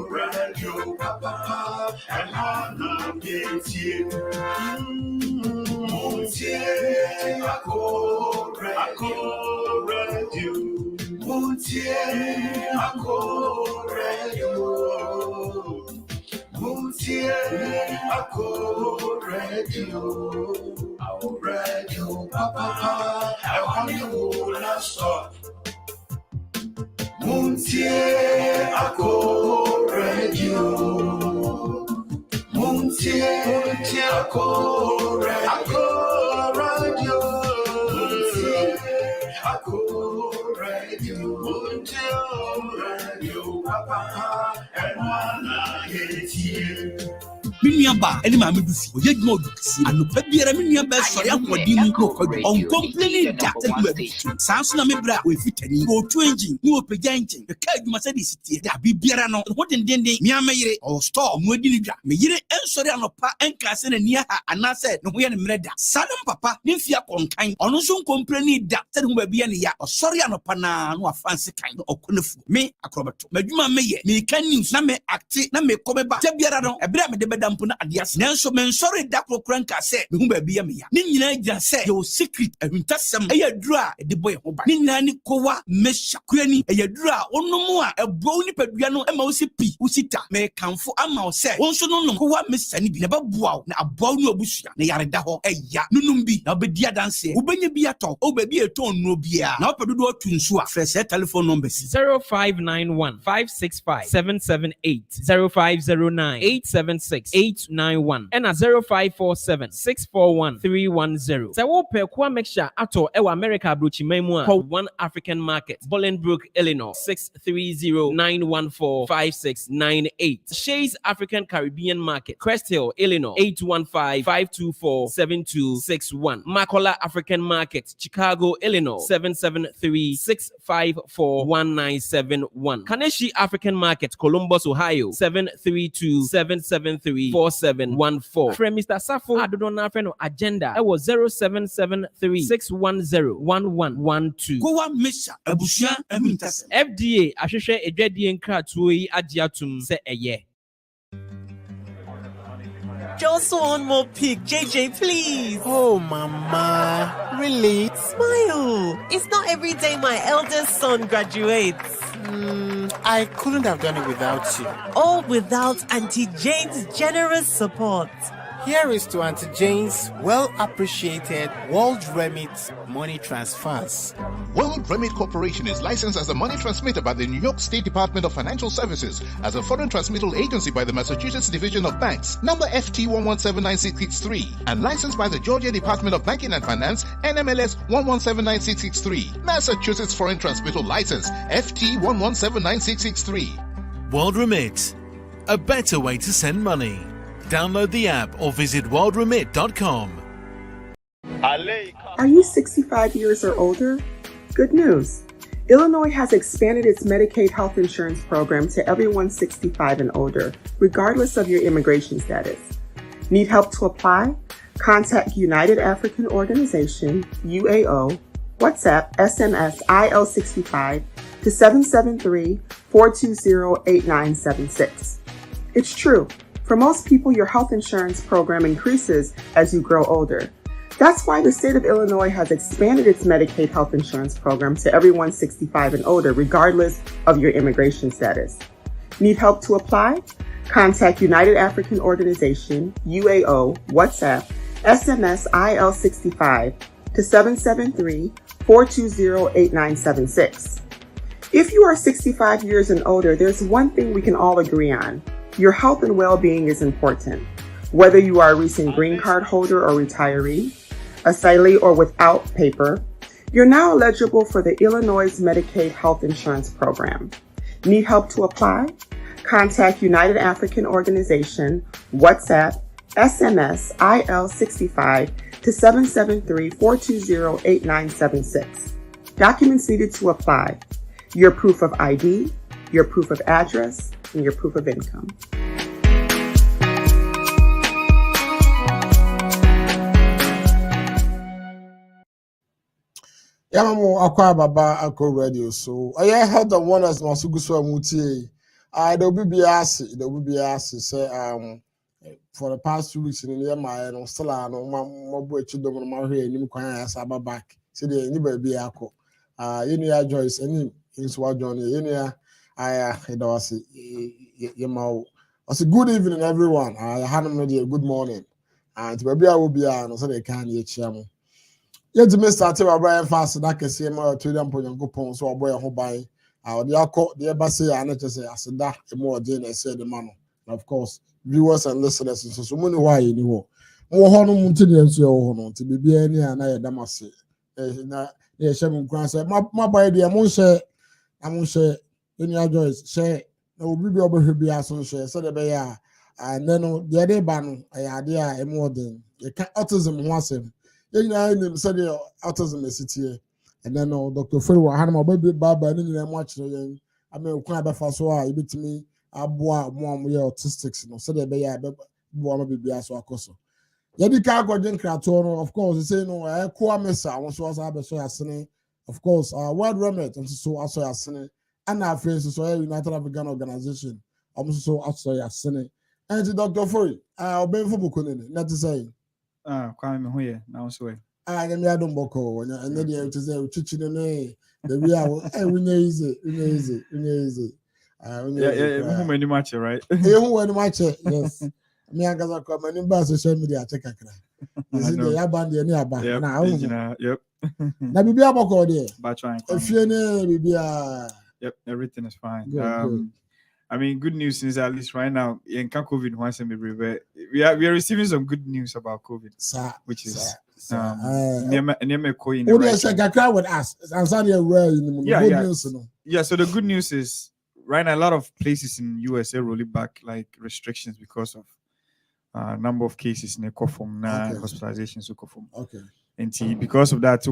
Radio, Papa, and Hana gets you. Radio, Papa, I want you to stop. Muntie ako radio. Muntie ako radio. Muntie ako radio. Muntie radio. Papa, and wanna hate you. Miniaba, any mammy, you know, and the baby, Miniaba, sorry, I'm what you on complaining that Samson Mebra with Fitany, go changing, no pajanting, the card must say this, that be Birano, what in Dende, Miamere, or storm, Modinja, me, and sorry, and pa and Cassin and near her, and I said, no, we are Mreda, Son Papa, Nifia Contain, on also complaining that who will be any ya, or sorry, and Pana, no fancy kind of Kunufu, me, acrobat, Majuma May, me can use Name acti, Name come back, Tabirano, a bram de bedam. Adias Nelson men sorry that cranka said me be me ya Nina say your secret and tasam a dra the boy hoba Nina ni kowa meshakwani a dra onomo a boni paduano e ma osipi usita me kanfo ama say won so no kowa mesani bi na baboa na aboa no obusua na yareda ho eya nunum bi na obedia danse ubenya bi ato o ba bi eton no bia na opedodo atunsu a fresh telephone number 0591 565 778 0509 876 891 and at 0547 641 310. So what per kwa mixture ato ewa America brochi memu called One African Market, Bolingbrook, Illinois 630-914-5698. Shay's African Caribbean Market, Crest Hill, Illinois 815-524-7261. Makola African Market, Chicago, Illinois 773-654-1971. Kaneshi African Market, Columbus, Ohio 732-773-4714. From Mr. Safo Adonona Friend Agenda, it was 0773-610-1112. Kowa Misha Abusia Amintas FDA Asheshe Ejedi Nkratui Adiatum se eye. Just one more pic, JJ, please. Oh, Mama, really? Smile. It's not every day my eldest son graduates. I couldn't have done it without you. All without Auntie Jane's generous support. Here is to Auntie Jane's well-appreciated World Remit money transfers. World Remit Corporation is licensed as a money transmitter by the New York State Department of Financial Services, as a foreign transmittal agency by the Massachusetts Division of Banks, number FT 1179663, and licensed by the Georgia Department of Banking and Finance, NMLS 1179663. Massachusetts Foreign Transmittal License, FT 1179663. World Remit, a better way to send money. Download the app or visit worldremit.com. Are you 65 years or older? Good news. Illinois has expanded its Medicaid health insurance program to everyone 65 and older, regardless of your immigration status. Need help to apply? Contact United African Organization, UAO, WhatsApp, SMS, IL65 to 773-420-8976. It's true. For most people, your health insurance program increases as you grow older. That's why the state of Illinois has expanded its Medicaid health insurance program to everyone 65 and older, regardless of your immigration status. Need help to apply? Contact United African Organization, UAO, WhatsApp, SMS, IL65 to 773-420-8976. If you are 65 years and older, there's one thing we can all agree on. Your health and well-being is important. Whether you are a recent green card holder or retiree, asylee or without paper, you're now eligible for the Illinois Medicaid Health Insurance Program. Need help to apply? Contact United African Organization, WhatsApp, SMS, IL65 to 773-420-8976. Documents needed to apply: your proof of ID, your proof of address, and your proof of income. Yamamu akwa baba akwa radio so I heard the one as masugu so amuti there will be asked say for the past 2 weeks in the year my no still no mo echi do mo ma hwe enim kwan ya sa back say the any baby akọ yenu Joyce any nso wa join yenu aya it was yema was good evening everyone hanum no good morning and baby I will be no so they can ye chiam. Yet to miss that Brian fast that can see my Twitter point so boy who buy the alcohol the embassy and just say as that more than I said the man. Of course, viewers and listeners so many why anymore. More honor maintenance your to be any and I damasi. Yeah, Sherman Grant said, my boy, the among share, any Joyce share, no be over who be as on share, so the bear, and then the other ban, I idea a more than the autism once him. You said autism is here, and then Dr. Phil had my baby Baba and then watch again. I mean, quite a fast way, bit me, I bought more autistics, so they be a baby as well. Yadi Kago Jenkratono, of course, they say no, I call Messa, was of course, World Remit, and so also as Senate, and our friends, so United African Organization, also outside as Senate. And to Dr. Phil, I'll be for Bukunin, not to say. Kwame Huye, now so. I don't boko, and then you to say, Chichi, the real, easy. Yeah, many match, right? You match it, yes. Me and Gaza come and in social media, check a crack. Is it the Yaban, the Niaba? Now, yep. Now, be a boko there. But trying. If you know, yep, everything is fine. Good. I mean, good news is at least right now in COVID once and we are receiving some good news about COVID, which is with us. Yeah. So the good news is right now a lot of places in USA rolling back like restrictions because of number of cases in the COFOM hospitalizations okay. And because of that,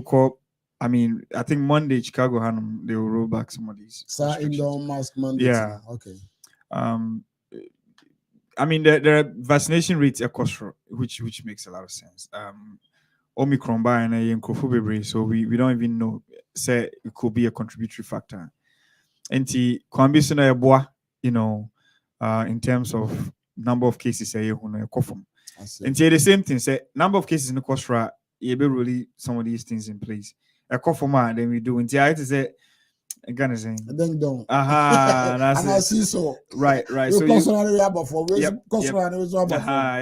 I mean, I think Monday, Chicago, they will roll back some of these. Indoor mask Monday. Yeah. Okay. I mean, the vaccination rates are cost, which makes a lot of sense. Omicron by and so we don't even know. Say it could be a contributory factor. And in terms of number of cases, and the same thing. Say number of cases in the cost, you be really some of these things in place. A COFOM, then we do. And I to say, again, saying, then don't. And I see so. Right. So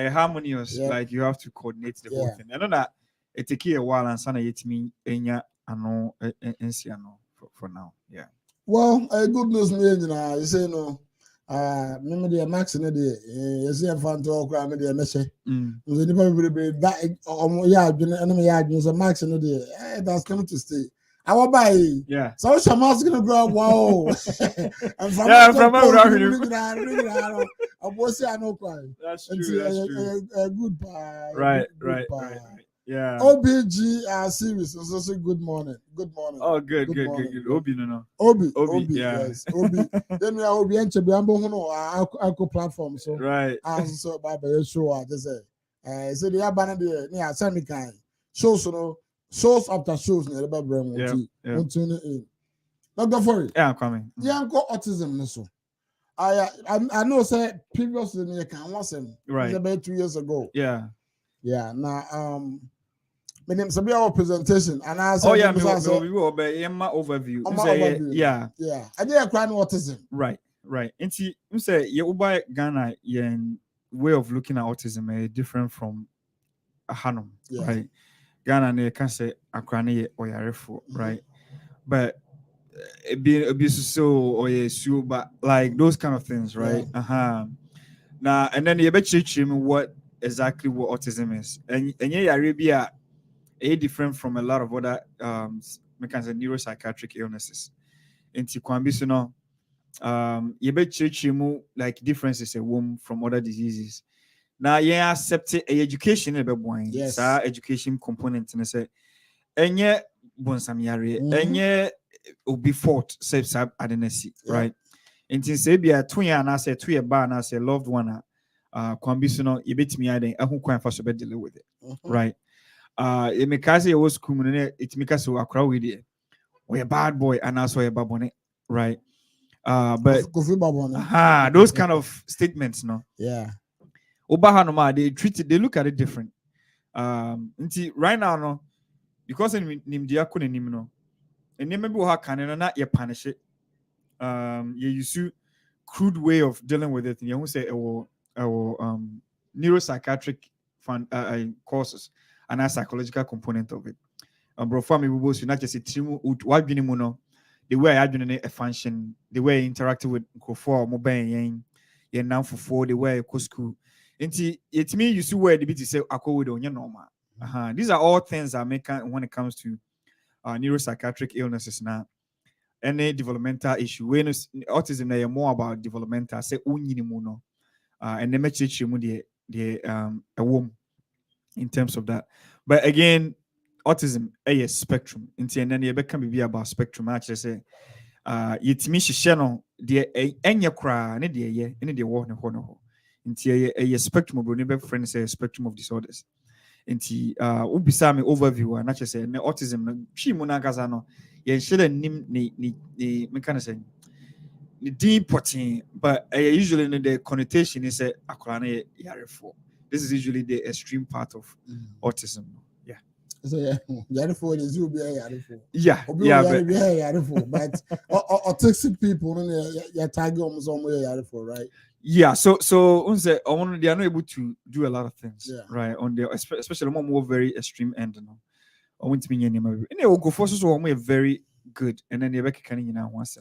harmonious. Yeah. Like you have to coordinate the whole thing. I know that it take a while and sana yet me enya ano for now. Yeah. Well, good news me you say no. Remember the max in the you see a fan to cry me the message. That max in the that's coming to stay. I will buy. Yeah. So I'm asking to grow. Wow. And from I was say I know cry. That's true. A good bye. Right. Yeah. OBG series. So say good morning. Good morning. Oh, good. Obi no. Obi. Yeah. Yes. Obi. Then we are Obi and Chebiambo Alco platform. So right. So Baba show I just say. So the abana there near Sami kind. Shows after shows near the brain. Yeah. Tune in. Dr. Fori. Yeah, I'm coming. Yeah, got autism so. I know say previously you can was him. Right. About 2 years ago. Yeah. Yeah. Now my name is our presentation and I said, we will be my overview. Yeah. I did a crime autism. Right. And see, you say you buy Ghana way of looking at autism is different from Hanum, right? Ghana ne can say akrane or yarefo, right? But being abuse so or so, but like those kind of things, right? Now and then you bet him what exactly what autism is, and Arabia different from a lot of other neuropsychiatric illnesses. Into Kwambisuno, you bet him like differences a womb from other diseases. Now, accept education yes. Education component and say, and yet, Bonsamiari, and yet, be fought, save sab adenesi, right? And since be a twin and I say 2 year bar and I say loved one, Kwambisuno, you bet me, I didn't, who quite for deal with it, right? It make us was criminal, it make us so a crowd with it. a bad boy and also a babone, right? But Kofi those kind of statements, no. Yeah. Obahanoma, they look at it different. Right now, no, because in Nimdia couldn't no, and maybe what can not you punish it. You use crude way of dealing with it. You won't say neuropsychiatric courses and a psychological component of it. Bro, for me, we both not just a team. What you know, the way I do a function, the way I interact with for mobile, yeah, now for the way I go school. It me you see where the bit is say I go with on your normal. These are all things that make when it comes to neuropsychiatric illnesses now. Any developmental issue. When autism, they are more about developmental. Say unyinimuno, and they make the a womb in terms of that. But again, autism a spectrum. And then you can be about spectrum. Actually, say, yitimi shisheno the enya kra ne the ye ne the wo ne ho no ho. Nti a spectrum of ne friends say spectrum of disorders. Nti ubisa me overview and actually say autism no twi mu na kasa no ye shele nim ni me kind of say the deep potting, but usually the connotation is a akwara yarefo. This is usually the extreme part of autism. Yeah. So yarefo is you be yarefo. Yeah. But autistic people you tag almost yarefo, right? Yeah, so they are not able to do a lot of things, right? On the especially more very extreme end, you know. I want to be any maybe. And they will go for so very good, and then they back can you know once.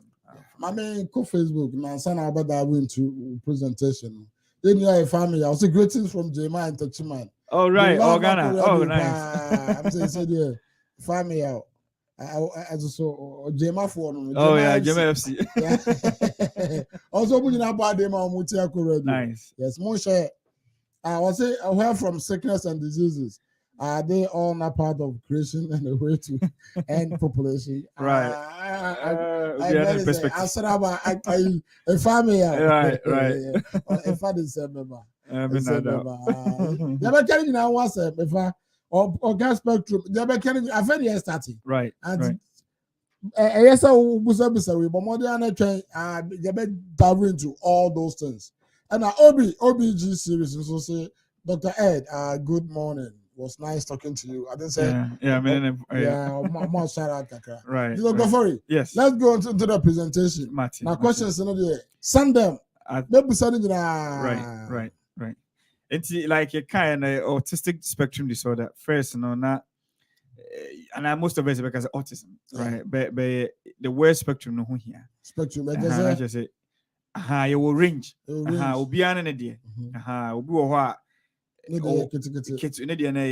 My man, go Facebook. Now, son, about that went to presentation. Then you have a family. I was greetings from Jema and Tachiman. Oh right, Ghana. Oh nice. I'm saying yeah, family out. I just saw Jema for no. Oh yeah, Jema FC. Yeah. Also, we know about them on Mutia Koredo. Nice. Yes, Moshe. I was say aware from sickness and diseases. Are they all not part of creation and a way to end population? Right. I said about a family. Right. A father said, "Member." Never can now once or gas spectrum. Never can. I've heard starting. Right. And yes, I will but more than a train. Dive into all those things. And OBG series and so say, Dr. Ed, good morning. Was nice talking to you. I didn't say more shout out Kakra. Right. You go for it. Yes. Let's go into the presentation. Now questions send them. Right. It's like a kind of autistic spectrum disorder. First, not and most of it is because of autism, right? But the word spectrum no here. Spectrum, I just say you will range. Will be an idea. Will be what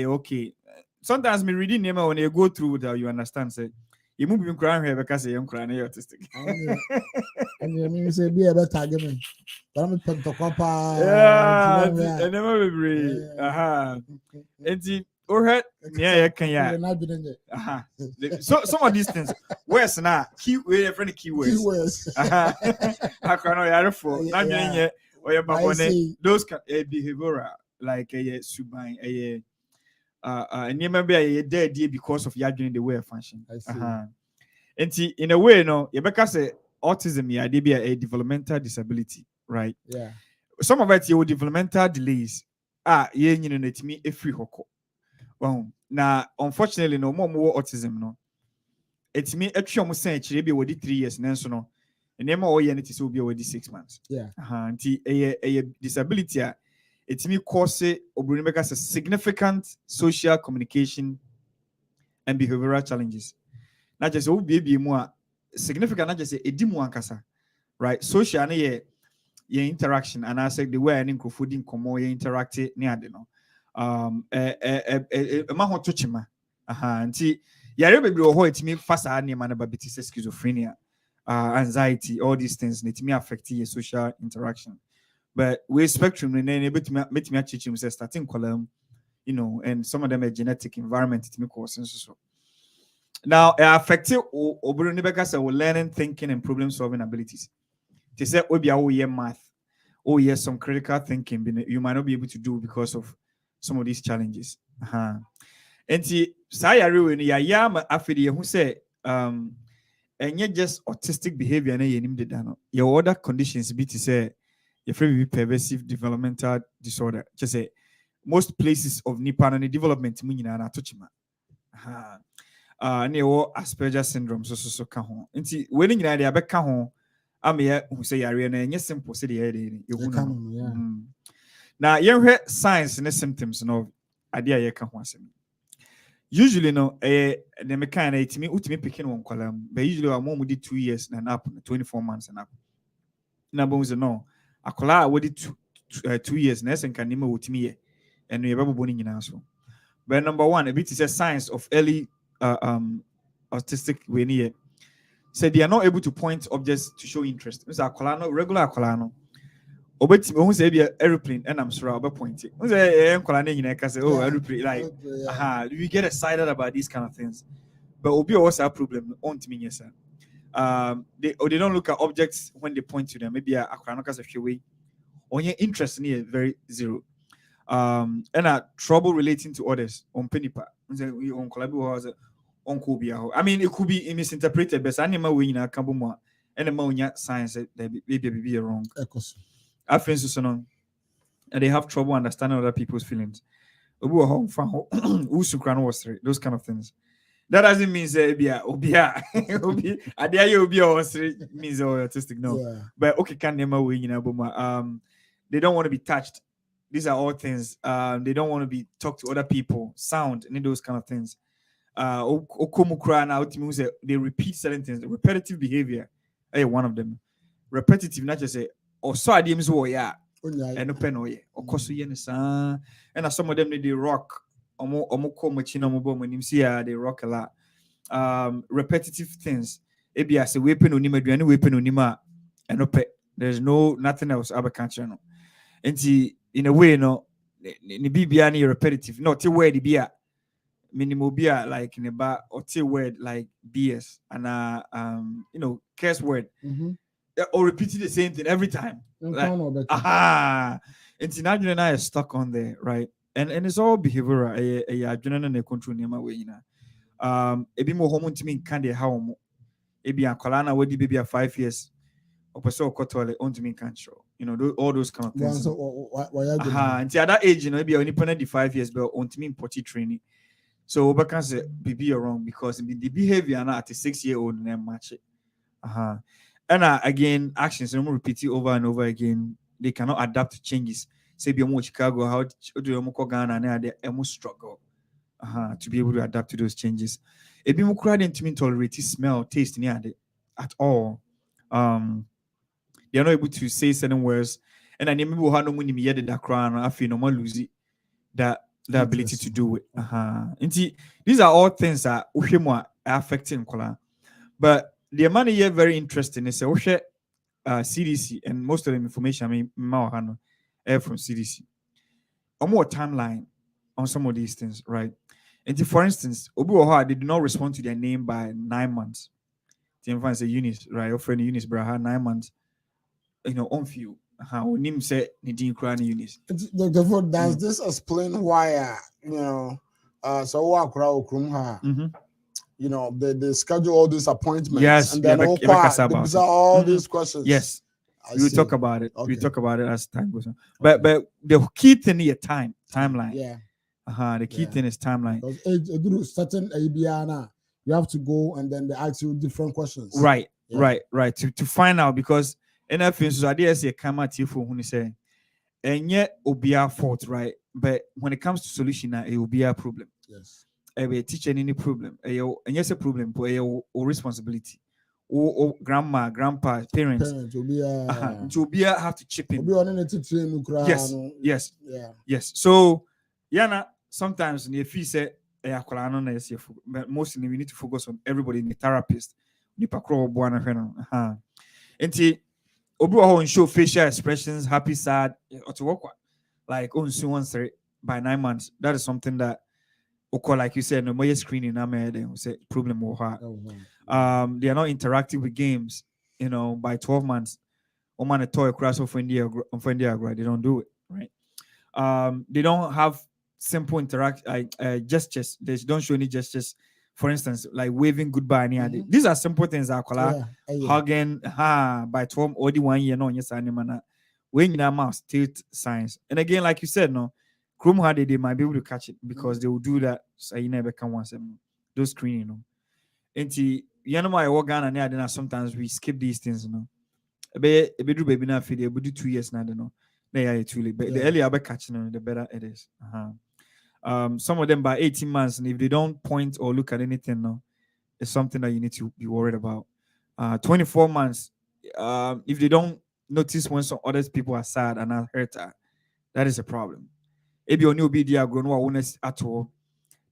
okay. Sometimes me reading name when you go through that you understand say you move in crying here because you're crying autistic. And you say be a better argument. But I'm to talk and never be and or yeah can ya so some of these things where's now key way friend keywords I can for not being here or your those behavioral like a subai and you remember a dead because of you doing the way of function. And in a way, no, you because autism, yeah, they be a developmental disability, right? Yeah. Some of it you developmental delays. You know, to me a free hoko. Well, now unfortunately, no more autism, no. It's me actually almost saying it be already 3 years, and so no. And then more it is will be already 6 months. Yeah. And a disability. It's me cause a significant social communication and behavioral challenges. Not just baby more significant, not just a demo ankasa, right? Social and your interaction, and I said the way I think food in common interact near the no. A man to chima. And see, yeah, baby, or it's me faster than man about schizophrenia, anxiety, all these things. It me affect your social interaction. But with spectrum, and then able to make me teach him say starting column, you know, and some of them are genetic environment to make cause so. Now, it affected because of learning, thinking, and problem solving abilities. They say, "Oh, be oh yeah, math. Oh yes, some critical thinking you might not be able to do because of some of these challenges." And see, saya really ya ma afidi who say and yet just autistic behavior na yenim de da no your other conditions be to say your free pervasive developmental disorder just say most places of nipa and development mu nyina na tochima na your Asperger syndrome so ka ho nti we ni nyina de abeka ho ameye hu say yare na enye simple say de yare ehu no na yenhwe signs and symptoms no ade a yeka ho asem usually no the kind ultimate picking one column but usually I'm more 2 years and up 24 months and up na bones no akola we did 2 years na sen kan nima ultimate ye and we ebe boni nyina so but number 1 a bit is a signs of early autistic we ni said they are not able to point objects to show interest Mr. akola no regular akola no obeti who say be airplane and I'm sure I'll point it. Who say enkola na nyina ka say oh airplane like you get excited about these kind of things. But obi also a problem on to me yes. They don't look at objects when they point to them. Maybe akola no ka say hwe on your interest in very zero. And trouble relating to others on penipa. Say on kola bi was on ko bia ho. I mean it could be misinterpreted but anima we nyina ka bo mo and ma onya science that be wrong. Our friends and they have trouble understanding other people's feelings. Those kind of things. That doesn't mean obia means autistic. No, yeah. But okay, can never win they don't want to be touched. These are all things. They don't want to be talked to other people, sound, and those kind of things. They repeat certain things. Repetitive behavior. One of them. Repetitive, not just say or so adiems wo ya and open oye okoso ye nsa and some of them they rock omo ko machi na mo bo manim see they rock a lot repetitive things ebia say we pen onim aduane we pen onim a and ope there's nothing else abakanche no enti in a way no ni bibia na repetitive no te word bia minimum bia like in ba or te word like bs and curse word or repeating the same thing every time. Like, and Tinajun and I are stuck on there, right? And it's all behavioral. A general control nema way, a bit more homo to me candy how maybe a colana would be 5 years or so cotole on to me can't show. All those kind of things. And at that age, maybe only penalty 5 years, but on to me potty training. So because be wrong because the behavior now at a 6-year-old and match it. And again, actions repeat it over and over again. They cannot adapt to changes. Say, be more Chicago, how do you Ghana and they almost struggle to be able to adapt to those changes. It be more crowded to me tolerate smell, taste, at all. They are not able to say certain words. And I never had no money me that crown. I feel no more lose it. The ability to do it. These are all things that are affecting Kola. But the money here very interesting is CDC and most of the information I mean from CDC. A more timeline on some of these things, right? And for instance, Obi they do not respond to their name by 9 months. The say Eunice, right? Your friend Eunice Braha 9 months. On few. Nim say Nidin Krani Eunice. Does this explain why they schedule all these appointments. Yes, and then all these questions. Yes, we will talk about it. Okay. We talk about it as time goes on. But the key thing is timeline. Yeah. The key thing is timeline. Certain ABR, you have to go and then they ask you different questions. Right. To find out because anything so I say come at you for when you say and yet will be our fault, right? But when it comes to solution, it will be a problem. Yes. A teacher any problem, and yes, a problem, but a responsibility. Or grandma, grandpa, parents will be have to chip in. Yes. So, Yana, sometimes in the fee say, but mostly we need to focus on everybody in the therapist. And see, Obu show facial expressions, happy, sad, or to work like once by 9 months. That is something that. Like you said, no more screening. They say problem with her. They are not interactive with games. By 12 months, a toy across of India. They don't do it right. They don't have simple gestures. They don't show any gestures for instance, like waving goodbye. These are simple things that hugging, by 12 or 1 year, no, yes, animal. When you have state signs. And again, like you said, no, Chrome had they might be able to catch it because they will do that. So you never can once those screening, you know. And my organ and sometimes we skip these things, you know. Baby now for they do 2 years now, you know. They are too late. But the earlier I catching them, the better it is. Some of them by 18 months, and if they don't point or look at anything, no, it's something that you need to be worried about. 24 months, if they don't notice when some other people are sad and are hurt, that is a problem. If you only be there, grown awareness at all.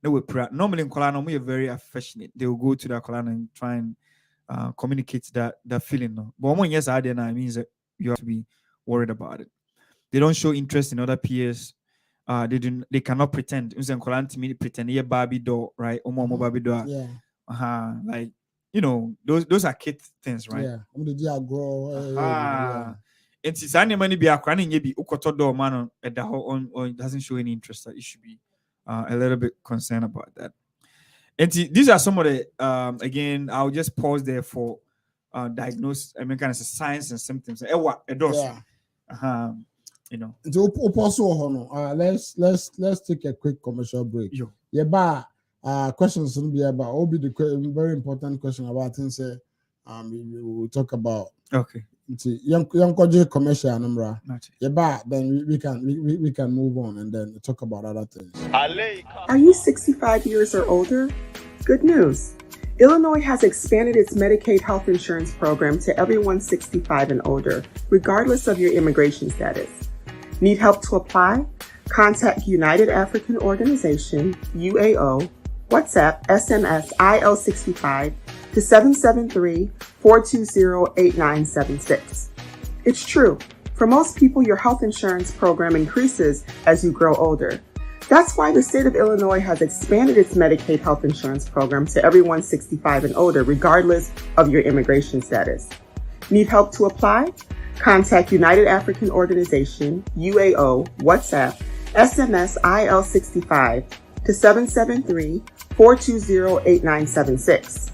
No, normally in Kolana, we are very affectionate. They will go to the Kolana and try and communicate that feeling. No, but when yes, I then means that you have to be worried about it. They don't show interest in other peers. They cannot pretend. Pretend a Barbie doll, right? Or Barbie doll. Yeah. Like, you know, those are kid things, right? Yeah. And since any money be a crying, you be ukoto man at the whole or it doesn't show any interest, that you should be a little bit concerned about that. And these are some of the again, I'll just pause there for diagnosis. I mean, kind of signs and symptoms. You know. Let's take a quick commercial break. Questions will be about the very important question about things. We will talk about. Okay. Young commercial number. Then we can move on and then talk about other things. Are you 65 years or older? Good news. Illinois has expanded its Medicaid health insurance program to everyone 65 and older, regardless of your immigration status. Need help to apply? Contact United African Organization, UAO, WhatsApp, SMS, IL65 to 773-420-8976. It's true. For most people, your health insurance program increases as you grow older. That's why the state of Illinois has expanded its Medicaid health insurance program to everyone 65 and older, regardless of your immigration status. Need help to apply? Contact United African Organization, UAO, WhatsApp, SMS, IL65 to 773-420-8976.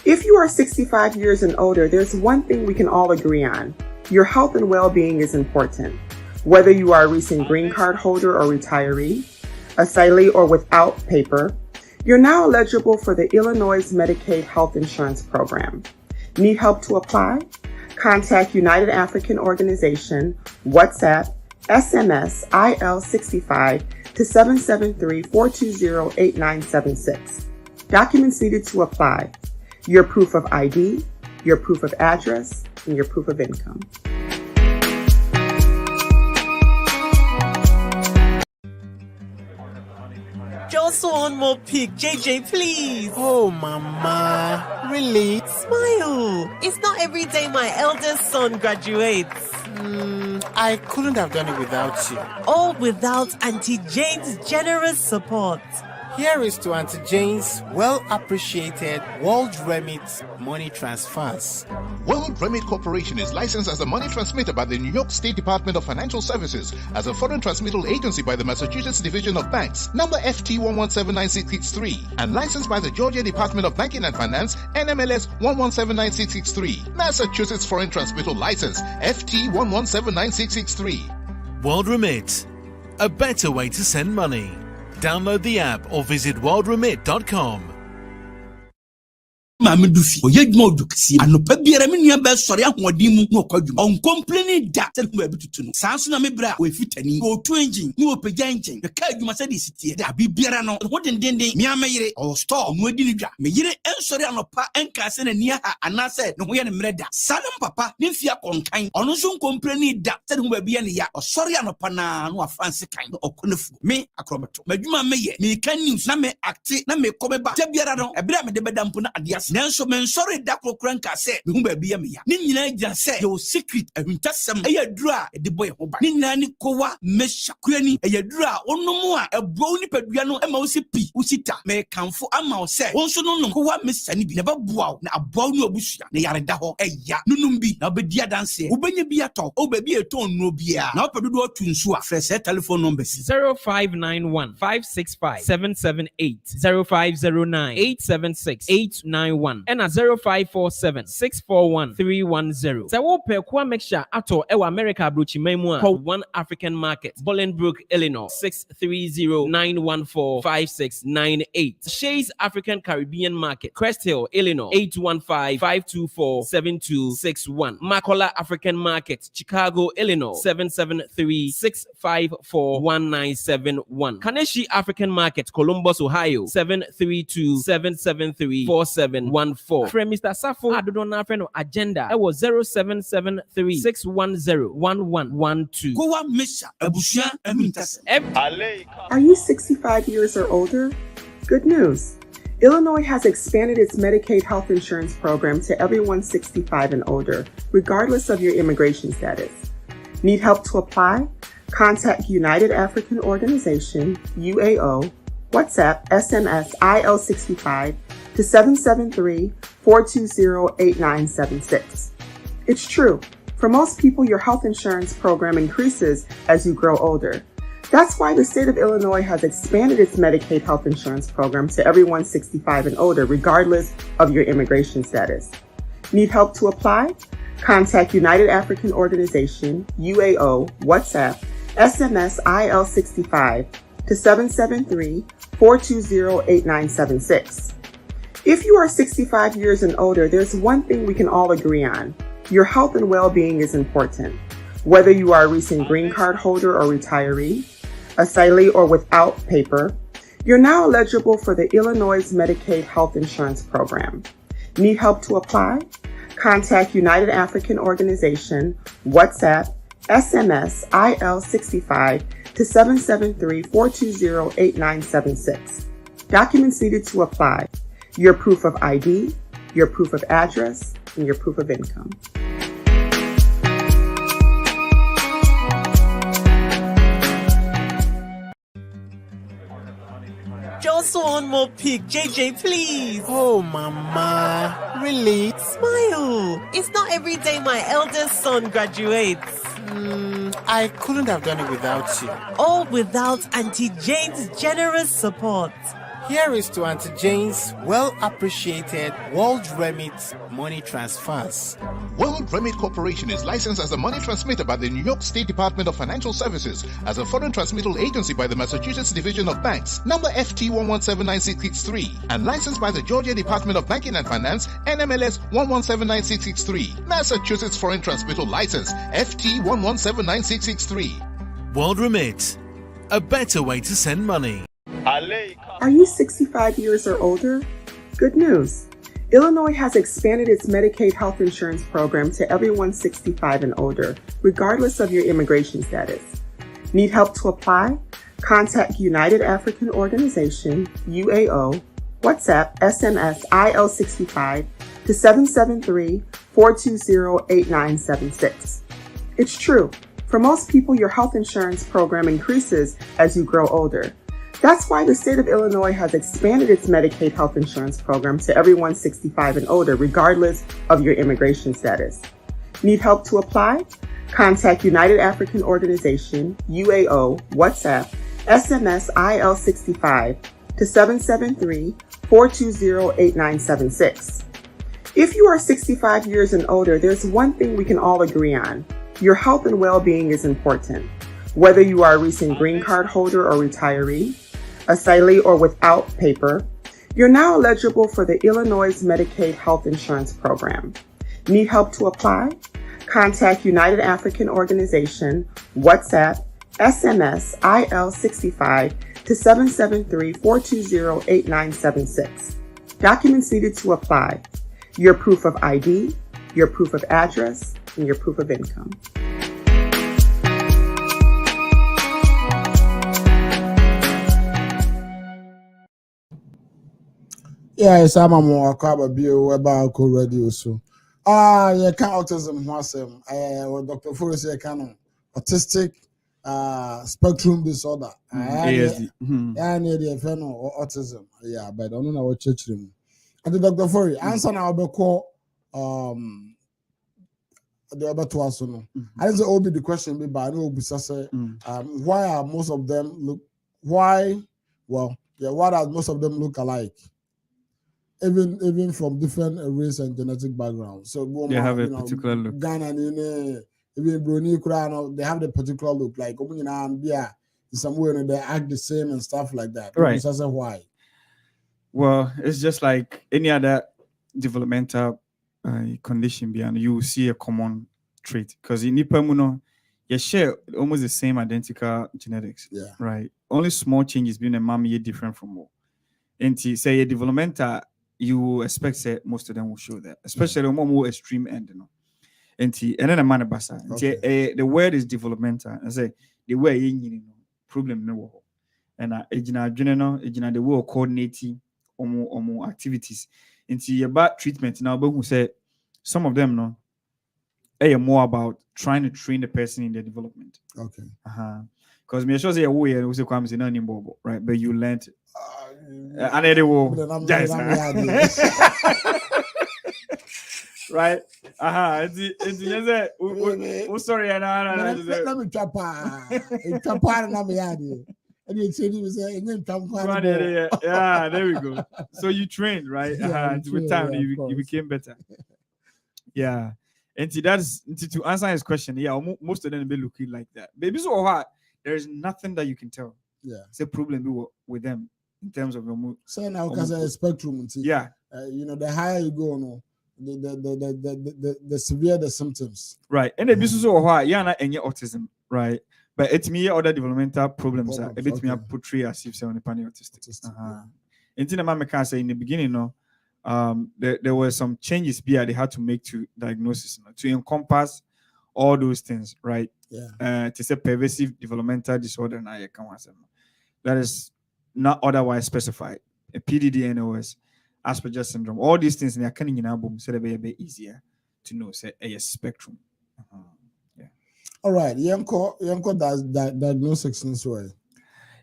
If you are 65 years and older, there's one thing we can all agree on. Your health and well-being is important. Whether you are a recent green card holder or retiree, asylee or without paper, you're now eligible for the Illinois Medicaid health insurance program. Need help to apply? Contact United African Organization, WhatsApp, SMS, IL65 to 773-420-8976. Documents needed to apply: your proof of ID, your proof of address, and your proof of income. Just one more pic, JJ, please. Oh, Mama, really? Smile. It's not every day my eldest son graduates. I couldn't have done it without you. All without Auntie Jane's generous support. Here is to Auntie Jane's well-appreciated World Remit money transfers. World Remit Corporation is licensed as a money transmitter by the New York State Department of Financial Services, as a foreign transmittal agency by the Massachusetts Division of Banks, number FT1179663, and licensed by the Georgia Department of Banking and Finance, NMLS 1179663, Massachusetts Foreign Transmittal License, FT1179663. World Remit, a better way to send money. Download the app or visit worldremit.com. Mama Dufi, o yedmo odukisi anopa biara me nua be sori ahoɔden mu no kwadwuma on complain da sɛ no abitutu no sanso na me bra o efitani o to engine ni o pagya engine de ka adwuma sɛ de sitie da bi biara no ho dendenden me ameyire o store no adi ni dwa me yire ensori anopa enka sɛ na nia ha anase ne ho ye ne mreda sanem papa ne mfia konkan ɔno nso complain da sɛ no ba bia ne ya ɔsori anopa na no afanse kan no ɔkonefu me akrobeto madwuma me ye me kan news na me acte na me kɔbeba da biara no ebira me de bedampo na ade ase nanso mensɔre da kokora nka sɛ mehu baabi yɛ meya ne nyinaa gyina sɛ yɛwɔ secret ahuntasɛm ɛyɛ aduru a ɛde bɔ yɛ ho ba ne nyinaa ne kowa meshakuani ɛyɛ aduru a wonom a ɛboa wo nipadua no ɛma wo sɛ pi wo sita mekamfo ama wo sɛ wo nso no nom kowa mesa ne bi na ɛbɛboa wo na aboa wo ne abusua na yareda hɔ ɛya nonom bi na wobɛdi adanseɛ wobɛnya bi atɔ wo baabi ɛtɔn nnuro biara na wopɛ dodoɔ to nso a frɛ sɛ telephone number si 0591 565 778 0509 876 891 and 0547 641 310. Sɛ wopɛ koa mixture atɔ ɛwɔ America abrochimai mu a call One African Market, Bolingbrook, Illinois 630-914-5698. Shay's African Caribbean Market, Crest Hill, Illinois 815-524-7261. Makola African Market, Chicago, Illinois 773-654-1971. Kaneshi African Market, Columbus, Ohio 732-773-4714. From Mr. Safo Adonana friend agenda, it was 0773-610-1112. Kowa mesha abusua ahuntasɛm. Are you 65 years or older? Good news. Illinois has expanded its Medicaid health insurance program to everyone 65 and older, regardless of your immigration status. Need help to apply? Contact United African Organization, UAO, WhatsApp, SMS, IL65 to 773-420-8976. It's true. For most people, your health insurance program increases as you grow older. That's why the state of Illinois has expanded its Medicaid health insurance program to everyone 65 and older, regardless of your immigration status. Need help to apply? Contact United African Organization, UAO, WhatsApp, SMS, IL65 to 773-420-8976. If you are 65 years and older, there's one thing we can all agree on. Your health and well-being is important. Whether you are a recent green card holder or retiree, asylee or without paper, you're now eligible for the Illinois Medicaid Health Insurance Program. Need help to apply? Contact United African Organization, WhatsApp, SMS, IL65 to 773-420-8976. Documents needed to apply: your proof of ID, your proof of address, and your proof of income. Just one more pic, JJ, please. Oh, Mama. Really? Smile. It's not every day my eldest son graduates. I couldn't have done it without you. All without Auntie Jane's generous support. Here is to Auntie Jane's well-appreciated World Remit money transfers. World Remit Corporation is licensed as a money transmitter by the New York State Department of Financial Services, as a foreign transmittal agency by the Massachusetts Division of Banks, number FT1179663, and licensed by the Georgia Department of Banking and Finance, NMLS 1179663, Massachusetts Foreign Transmittal License, FT1179663. World Remit, a better way to send money. Are you 65 years or older? Good news. Illinois has expanded its Medicaid health insurance program to everyone 65 and older, regardless of your immigration status. Need help to apply? Contact United African Organization, UAO, WhatsApp, SMS, IL65 to 773-420-8976. It's true. For most people, your health insurance program increases as you grow older. That's why the state of Illinois has expanded its Medicaid health insurance program to everyone 65 and older, regardless of your immigration status. Need help to apply? Contact United African Organization, UAO, WhatsApp, SMS, IL65 to 773-420-8976. If you are 65 years and older, there's one thing we can all agree on. Your health and well-being is important. Whether you are a recent green card holder or retiree, asylee or without paper, you're now eligible for the Illinois Medicaid Health Insurance Program. Need help to apply? Contact United African Organization, WhatsApp, SMS, IL65 to 773-420-8976. Documents needed to apply: your proof of ID, your proof of address, and your proof of income. Yeah, it's I'm more about bio about radio so. Yeah, can autism wasem. Dr. Forrest can autistic spectrum disorder. ASD. Yeah, near the pheno autism. Yeah, but I don't know what church room. And Dr. Forrest answer now be call the other two also no. I didn't say all be the question be but I know be say why are most of them look why does most of them look alike? Even from different race and genetic backgrounds. So they have a particular look. Ghana, even Brunei, they have the particular look. Like in some way they act the same and stuff like that. Right. Why? Well, it's just like any other developmental condition beyond you will see a common trait because in Nipamuno, you share almost the same identical genetics. Yeah. Right. Only small changes being a mommy different from more. And say a developmental, you expect say most of them will show that, especially the more extreme end, And then a man basa. The word is developmental. And say the way you problem no. And the way of coordinating omo activities. About treatment now, but who say some of them no more about trying to train the person in their development. Okay. Because me sure say right, but you learned and they will right. It's sorry, let me yeah, there we go. So you trained, right? With time you became better. Yeah. And that's to answer his question. Yeah, most of them be looking like that. Baby, so hard. There is nothing that you can tell. Yeah, it's a problem with them in terms of your mood. So now, because a spectrum, yeah, the higher you go, no, the severe the symptoms. Right, and the business so hard. Yeah, not any autism, right? But it's me other developmental problems. A bit me portray as if someone autistic. And the mama can say in the beginning, no. There were some changes they had to make to diagnosis to encompass all those things, right? Yeah. To say pervasive developmental disorder that is not otherwise specified. A PDD, NOS, Asperger's syndrome, all these things in the canning in album so they be a bit easier to know. Say a spectrum. Yeah. All right. Yanko does diagnosis in this way.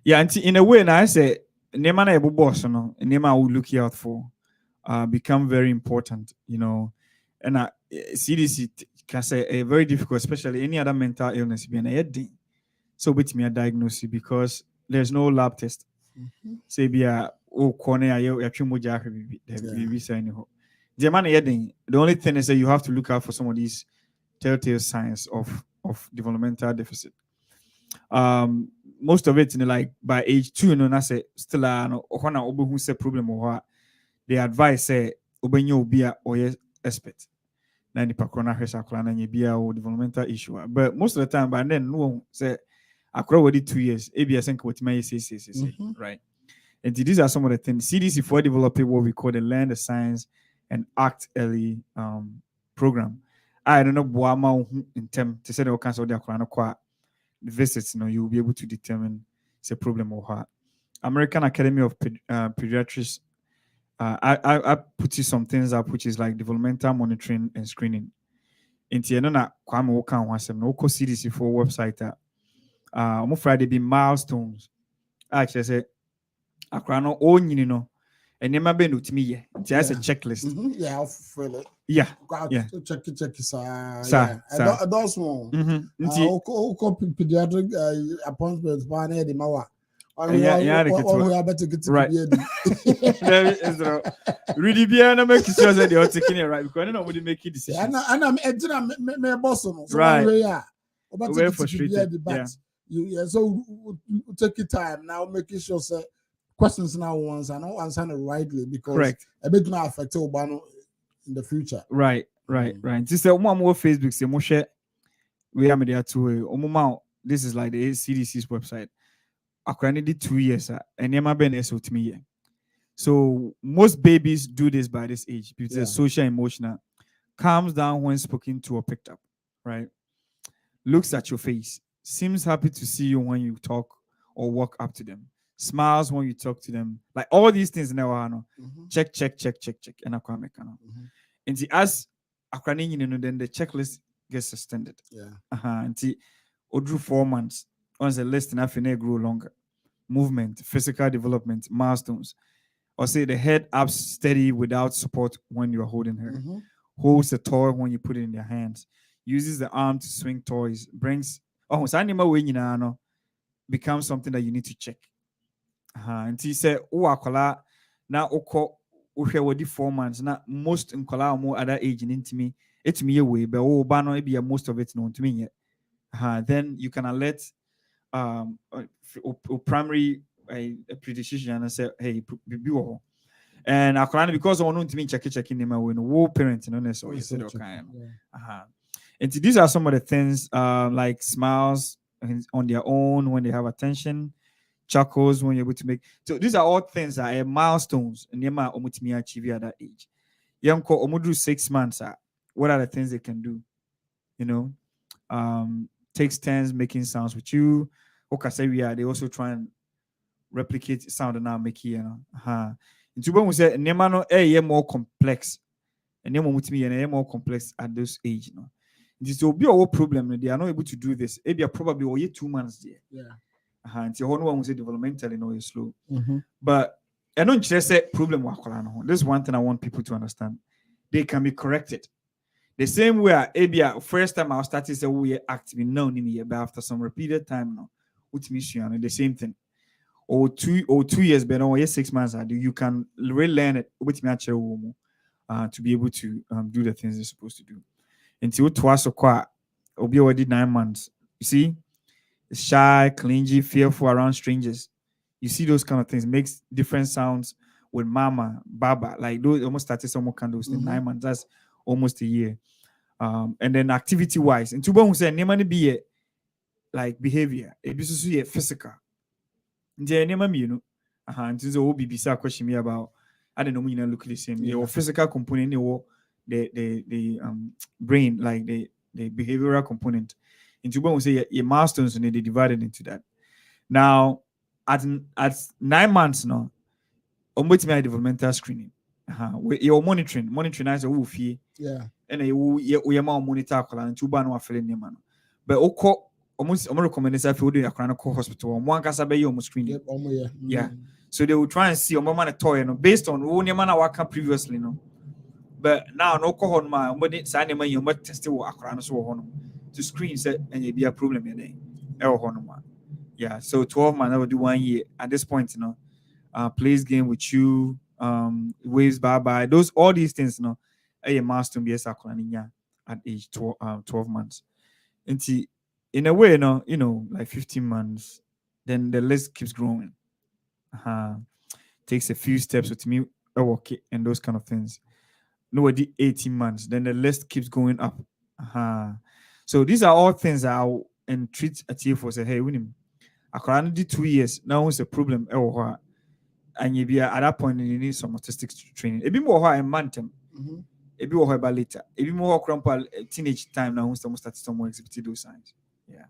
Yeah, and in a way, now I say Nema na boss, no, Nema will look out for. Become very important, and CDC can say a very difficult, especially any other mental illness being a thing. So with me a diagnosis because there's no lab test. Say be a corner the only thing is that you have to look out for some of these telltale signs of developmental deficit. Most of it like by age 2, I say still who say problem or the advice say obenyo obia or expert na ni pakrona hwesa akra na nye bia o developmental issue but most of the time by then no say akra already 2 years abs think what may say right. And these are some of the things CDC for developing what we call the Learn the Science and Act Early program. I don't know boama in term to say the cancer of the akra kwa visits you will be able to determine it's a problem or what. American Academy of Pediatrics I put you some things up which is like developmental monitoring and screening. Inti na kwame woka wasem no ko CDC for website omo Friday be milestones. Actually say akra no onyini no enema be no timi ye. Inti as a checklist. Yeah, I'll fill it. Yeah. Check those one. Pediatric appointments by the mawa. Right. Really be an make sure that you're taking it right because I don't know what you make decisions. And I'm my boss right. We're frustrated. But so take your time now, making sure say questions now ones and not answer it rightly because a bit more affect Obano in the future. Right. This is one more Facebook say mo share we are media to this is like the CDC's website. I did 2 years and never been with me. So most babies do this by this age because they're social emotional, calms down when spoken to or picked up, right? Looks at your face, seems happy to see you when you talk or walk up to them, smiles when you talk to them, like all these things now. Check. And as then the checklist gets extended. Yeah. And drew 4 months. Once the list enough and grow longer. Movement, physical development, milestones. Or say the head up steady without support when you're holding her. Holds the toy when you put it in their hands. Uses the arm to swing toys. Brings becomes something that you need to check. And he said, akwala na oko uhwe wodi 4 months. Na most nkwala more other age into me. It's me away, but bano be most of it known to me yet. Then you can alert primary pediatrician and say, hey, be and akwala because I want to me checking them away. No parents, no so you said okay. And these are some of the things like smiles on their own when they have attention, chuckles when you're able to make. So these are all things that are milestones and Yama Omutimi achieve at that age. Yamko Omudu 6 months. What are the things they can do? Takes turns making sounds with you. Okaseria, they also try and replicate sound and now make here. And to when we say Nemano more complex. And Nemutimi more complex at this age. This will be our problem. They are not able to do this. Maybe probably only 2 months there. Yeah. And the whole one will say developmentally is slow. But I don't just say problem. This is one thing I want people to understand. They can be corrected. The same way, first time I started to say we active now, but after some repeated time now, the same thing. Or 2 years, but or 6 months, you can relearn it with me to be able to do the things they're supposed to do. Until twice or Obi already 9 months. You see, shy, clingy, fearful around strangers. You see those kind of things. Makes different sounds with mama, baba. Like those almost started some more candles in 9 months. That's almost a year. And then activity wise, and Tuba who said never be like behavior. It be physical. And so will be bizarre question me about I don't know you look the same. Your physical component or the brain, like the behavioral component. And Tuba will say your milestones and they divided into that. Now at 9 months now, with my developmental screening. You're monitoring as a wolf. Yeah. And we monitor and Tuba no affiliate man. But almost recommend this if you do a chronic hospital. One can say you almost screening. Yeah. So they will try and see man a toy, based on who your man work previously, But now no cohon man, but it's animal you must test to screen set and you be a problem in yeah. So 12 months I will do 1 year at this point, plays game with you, waves bye. Those all these things, a milestone be at age 12 months. And in a way, like 15 months, then the list keeps growing. Takes a few steps with me, okay, and those kind of things. Nobody 18 months, then the list keeps going up. So these are all things that I'll entreat a TF for say, hey, Winnie, I can't 2 years. Now it's a problem. And you be at that point you need some autistic training. A bit more a month. A bit more about later. A bit more crumple teenage time now. Start someone exhibiting those signs. Yeah.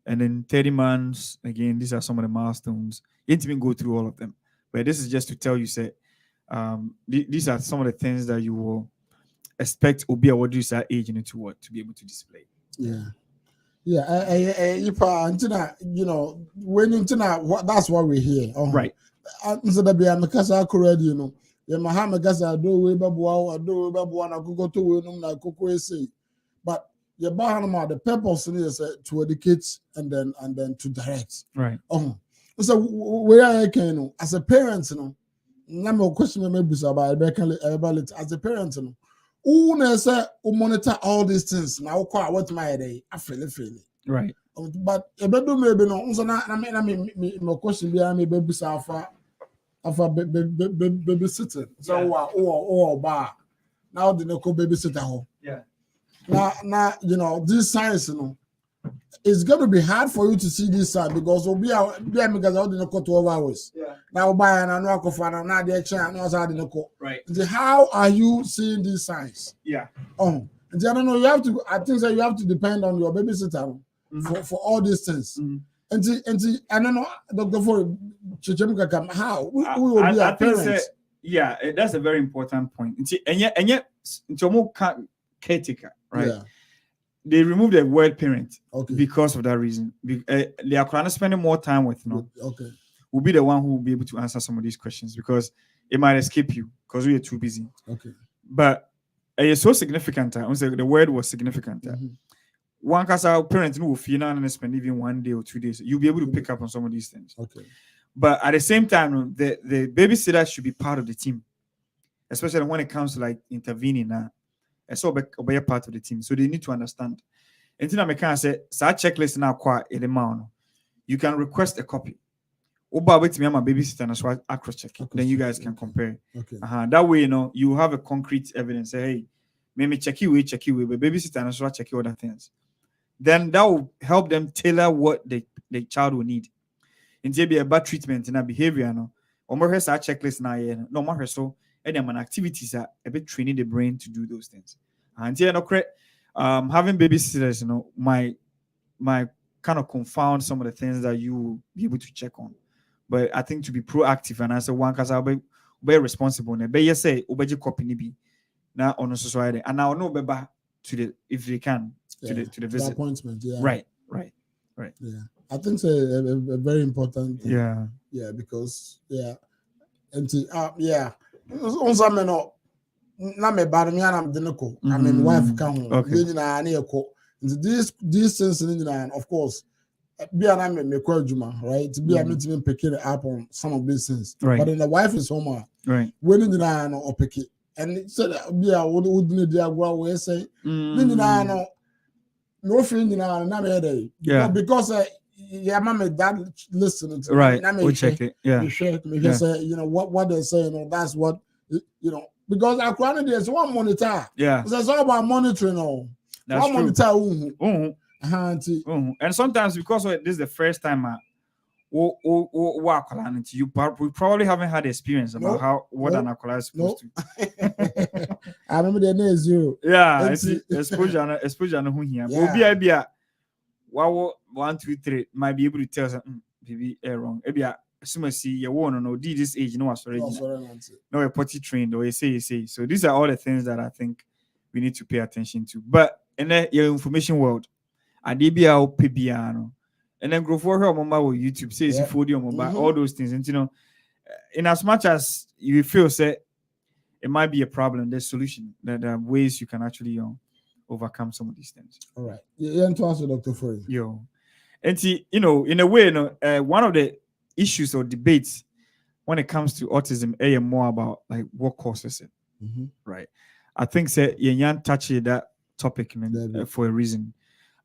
And then 30 months again. These are some of the milestones. You didn't even go through all of them, but this is just to tell you, say, these are some of the things that you will expect will be a what you say age into what to be able to display. Yeah. When that's what we hear. Right. So that be a Mikasa already, Mahama Gaza do we babu na go to we na koko say. But your bahama the purpose is to educate and then to direct. Right. So where I can as a parent, no question maybe about as a parent, who say monitor all these things now what my day I feel it. Right. But a bedroom maybe no so na me question be me baby safa babysitter. So bar now the no babysitter home. Yeah. Now this science it's going to be hard for you to see this side because we'll be because I didn't go 12 hours. Yeah. Now buy and I go for now the action right. How are you seeing these signs? Yeah. And I don't know, I think that you have to depend on your babysitter for all these things. And I don't know, Dr. For how we will be I a think parents. Yeah, that's a very important point. And yet, caretaker, right? Yeah. They removed the word parent Okay. because of that reason. They are kind of spending more time with, Okay. will be the one who will be able to answer some of these questions because it might escape you because we are too busy. Okay. But it's so significant. I say the word was significant. One case our parents will feel and spend even 1 day or 2 days. You'll be able to pick up on some of these things. Okay. But at the same time, the babysitter should be part of the team, especially when it comes to like intervening now. So be a part of the team. So they need to understand. And then I can say, checklist now quite you can request a copy. Wait me, I'm a babysitter and so I cross check it. Then you guys can compare. Okay. That way, you have a concrete evidence. Say, hey, maybe check you, but babysitter and so I check other things. Then that will help them tailor what the child will need. And there be a bad treatment in a behavior. No, or more has a checklist now. No more so. And then activities are a bit training the brain to do those things. And here, having babysitters, my kind of confound some of the things that you will be able to check on. But I think to be proactive and answer one because I'll be responsible. But you say, obey copy nibi now on society, and now no beba to the if they can to the visit appointment. Yeah. Right. Yeah, I think it's a very important thing. Yeah, because and also na me bar me anam de ko I mean wife ka ho na na ekọ these things of course be an me ko adwuma right be am to pick it up on some of these things but then the wife is home right when na no pick it and so be a would need the agwa we say no feel na me there because my dad listening to right me. we check it Say, what they're saying, that's what because our quantity is one monitor. Yeah, so it's all about monitoring. All that's one true. Monitor. And sometimes because this is the first time we probably haven't had experience about what an alcohol is supposed to. I remember the name zero. Yeah, exposure no here. But be 1, 2, 3 might be able to tell us maybe wrong. Maybe assume see you want no did this age no was already no a potty trained or you say so these are all the things that I think we need to pay attention to. But in the your information world adibia piano and then grow for her mama on YouTube says you for all those things and in as much as you feel say it might be a problem, there's solution. There are ways you can actually overcome some of these things. All right. You to answer Dr. Ford. And see, in a way, one of the issues or debates when it comes to autism is more about like what causes it. Right. I think say Yan touched that topic for a reason.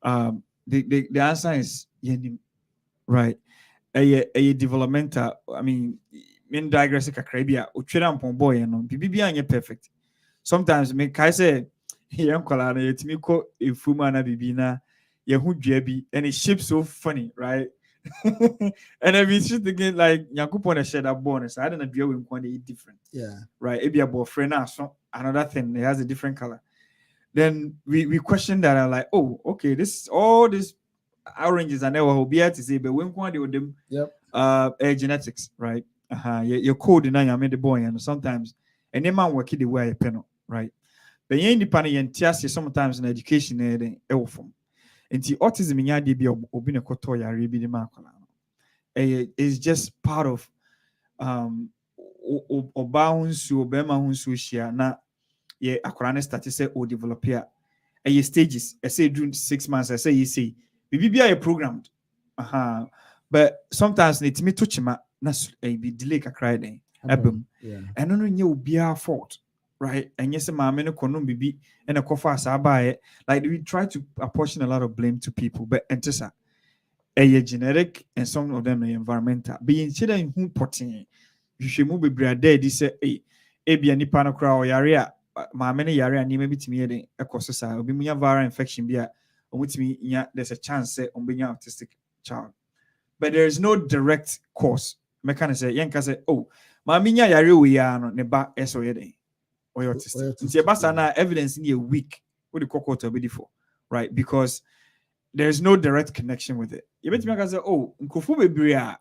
The answer is right. A developmental, I mean, men digress Caribbean, boy, BB perfect. Sometimes me kai say young colana yet me ko if woman bibina and it shapes so funny, right? And I've been thinking like Yakupon share that bonus. I don't know if we different. Yeah. Right. It be a boyfriend so another thing, it has a different color. Then we question that. I'm like, oh, okay, this all these oranges I never will be able to say, but when one with them genetics, right? Your code in I made the boy, and sometimes and then man work the way I pen, right? But you independent and sometimes in education form. And the autism in yadi be obina kotoya rebi the makola. It's just part of obahunsu obema hunsu share na ye akorane start say o develop here. Stages. I say during 6 months. I say you see be a programmed. But sometimes need me touch ma na be delay kakra den. And no you be our fault. Right, and yes, my men konum bibi and a kofa sabaye. Like we try to apportion a lot of blame to people, but entesa a genetic and some of them are environmental. Being children who potting you should move be dead. This say a be any pano crowd area. My many area and maybe to me a cososa be me a viral infection be with me. There's a chance on being an autistic child, but there is no direct cause. Mechanic say, Yanka say, oh, my minya yari we are no neba SOE. Or autistic. Evidence in a week what the cocoa to be for, right? Because there's no direct connection with it. You bet me say, oh, nkofu bebre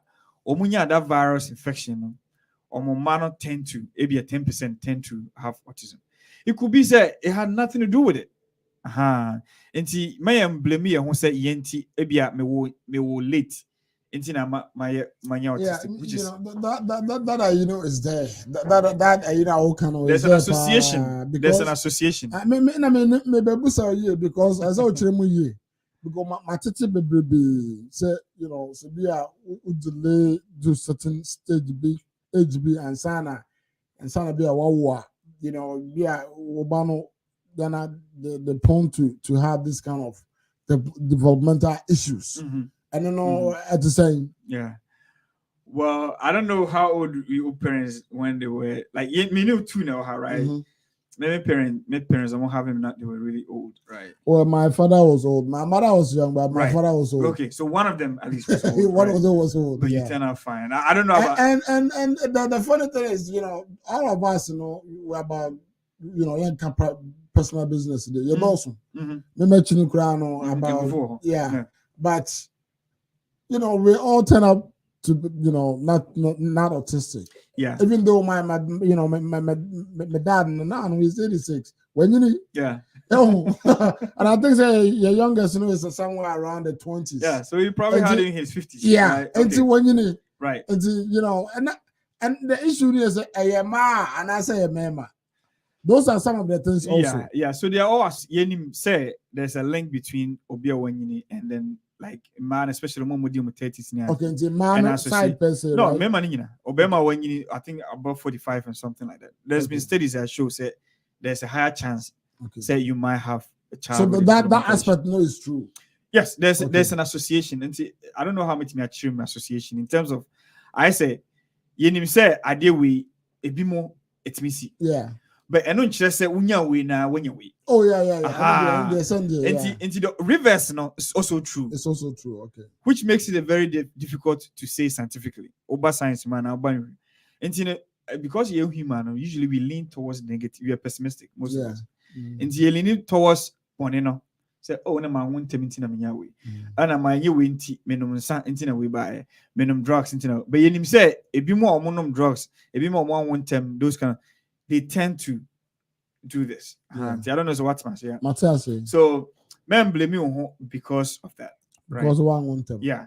omunya that virus infection, or tend to, maybe a 10% tend to have autism. It could be that it had nothing to do with it. Enti may blame me who say yenti ebia me wo late. Enti na my autistic, which is that is there. That kind of there's an association. There's an association. Me bebusa ye because as I chemu ye because my tete baby say so be a delay do certain stage B age B and sana be a wawa be a obano then the prone to have this kind of the developmental issues. I don't know at the same. Yeah. Well, I don't know how old your parents when they were like me knew two now, right? My parents I won't have him not they were really old, right? Well, my father was old. My mother was young, but my father was old. Okay, so one of them at least was old. One of them was old. But you turned out fine. I don't know about and the funny thing is, all of us, we're about young personal business today. You're also about but we all turn up to not autistic. Yeah. Even though my dad now he's 86. When and I think your youngest is somewhere around the 20s. Yeah. So he probably had in his 50s. Yeah. Right? Until when right. Until and the issue is a ma and I say a mema. Those are some of the things also. Yeah. So they are all say there's a link between Obia Wanyini and then like man, especially more medium 30s. Okay, the man side person. No, me manina. Obama Wanyini, I think above 45 and something like that. There's been studies that show say there's a higher chance say you might have a child. So that aspect is true. Yes, there's an association. And I don't know how much me achieve association in terms of I say you say I deal with a bit more it's missy. Yeah. But I don't just say unya we na when you we. Oh yeah. And the reverse is also true. It's also true. Okay. Which makes it a very difficult to say scientifically. Oba science man, and because you're human, usually we lean towards negative. We are pessimistic most of us. And you lean towards one. Say, oh, no man won't tell me way. And I mind you winty minimum san intina we buy minimum drugs intina. But you say a bit more monum drugs, a bit more one term, those kind of. They tend to do this. I don't know what much. Yeah. So, men blame you because of that. Right? Because one want them. Yeah.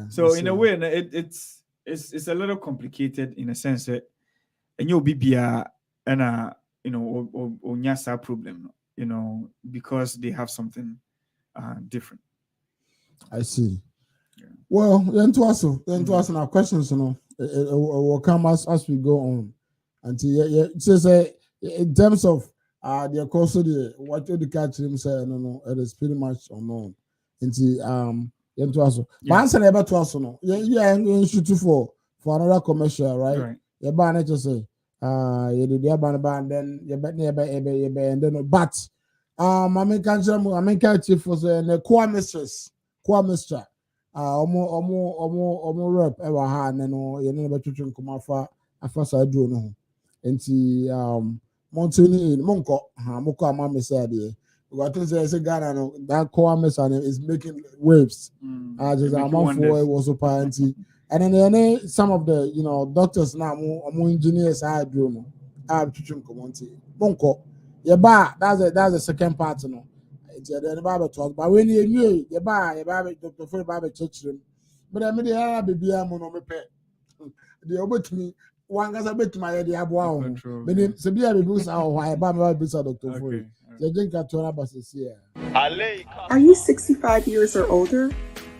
So in a way, it's a little complicated in a sense that, and you'll be and or nyasa problem, because they have something different. I see. Yeah. Well, then to us our questions, it will come as we go on. Until it says in terms of the course of what the catch him say, no, it is pretty much unknown. Until to us. But answer never to us, no. You shoot for another commercial, right? Your banner to say, you did your band, then you bet nearby, and then but I mean catch for the core mistress. Omo rep ever ha no ye ne betwetwe nkoma afa sa duro no enti montini monko ha moko ama me say de because I think say Ghana no that core message is making waves just amount for it was so party and then some of the doctors now mo engineers I duro no a betwetwe nkoma nti monko ye ba that's the second part no. But when you knew your bar, Dr. Full Barber church room, but I made the Arabic monomepe. The obey me, one has a bit my idea. Wow, but in Sabia Boost, I buy my visa, Dr. Full. Are you 65 years or older?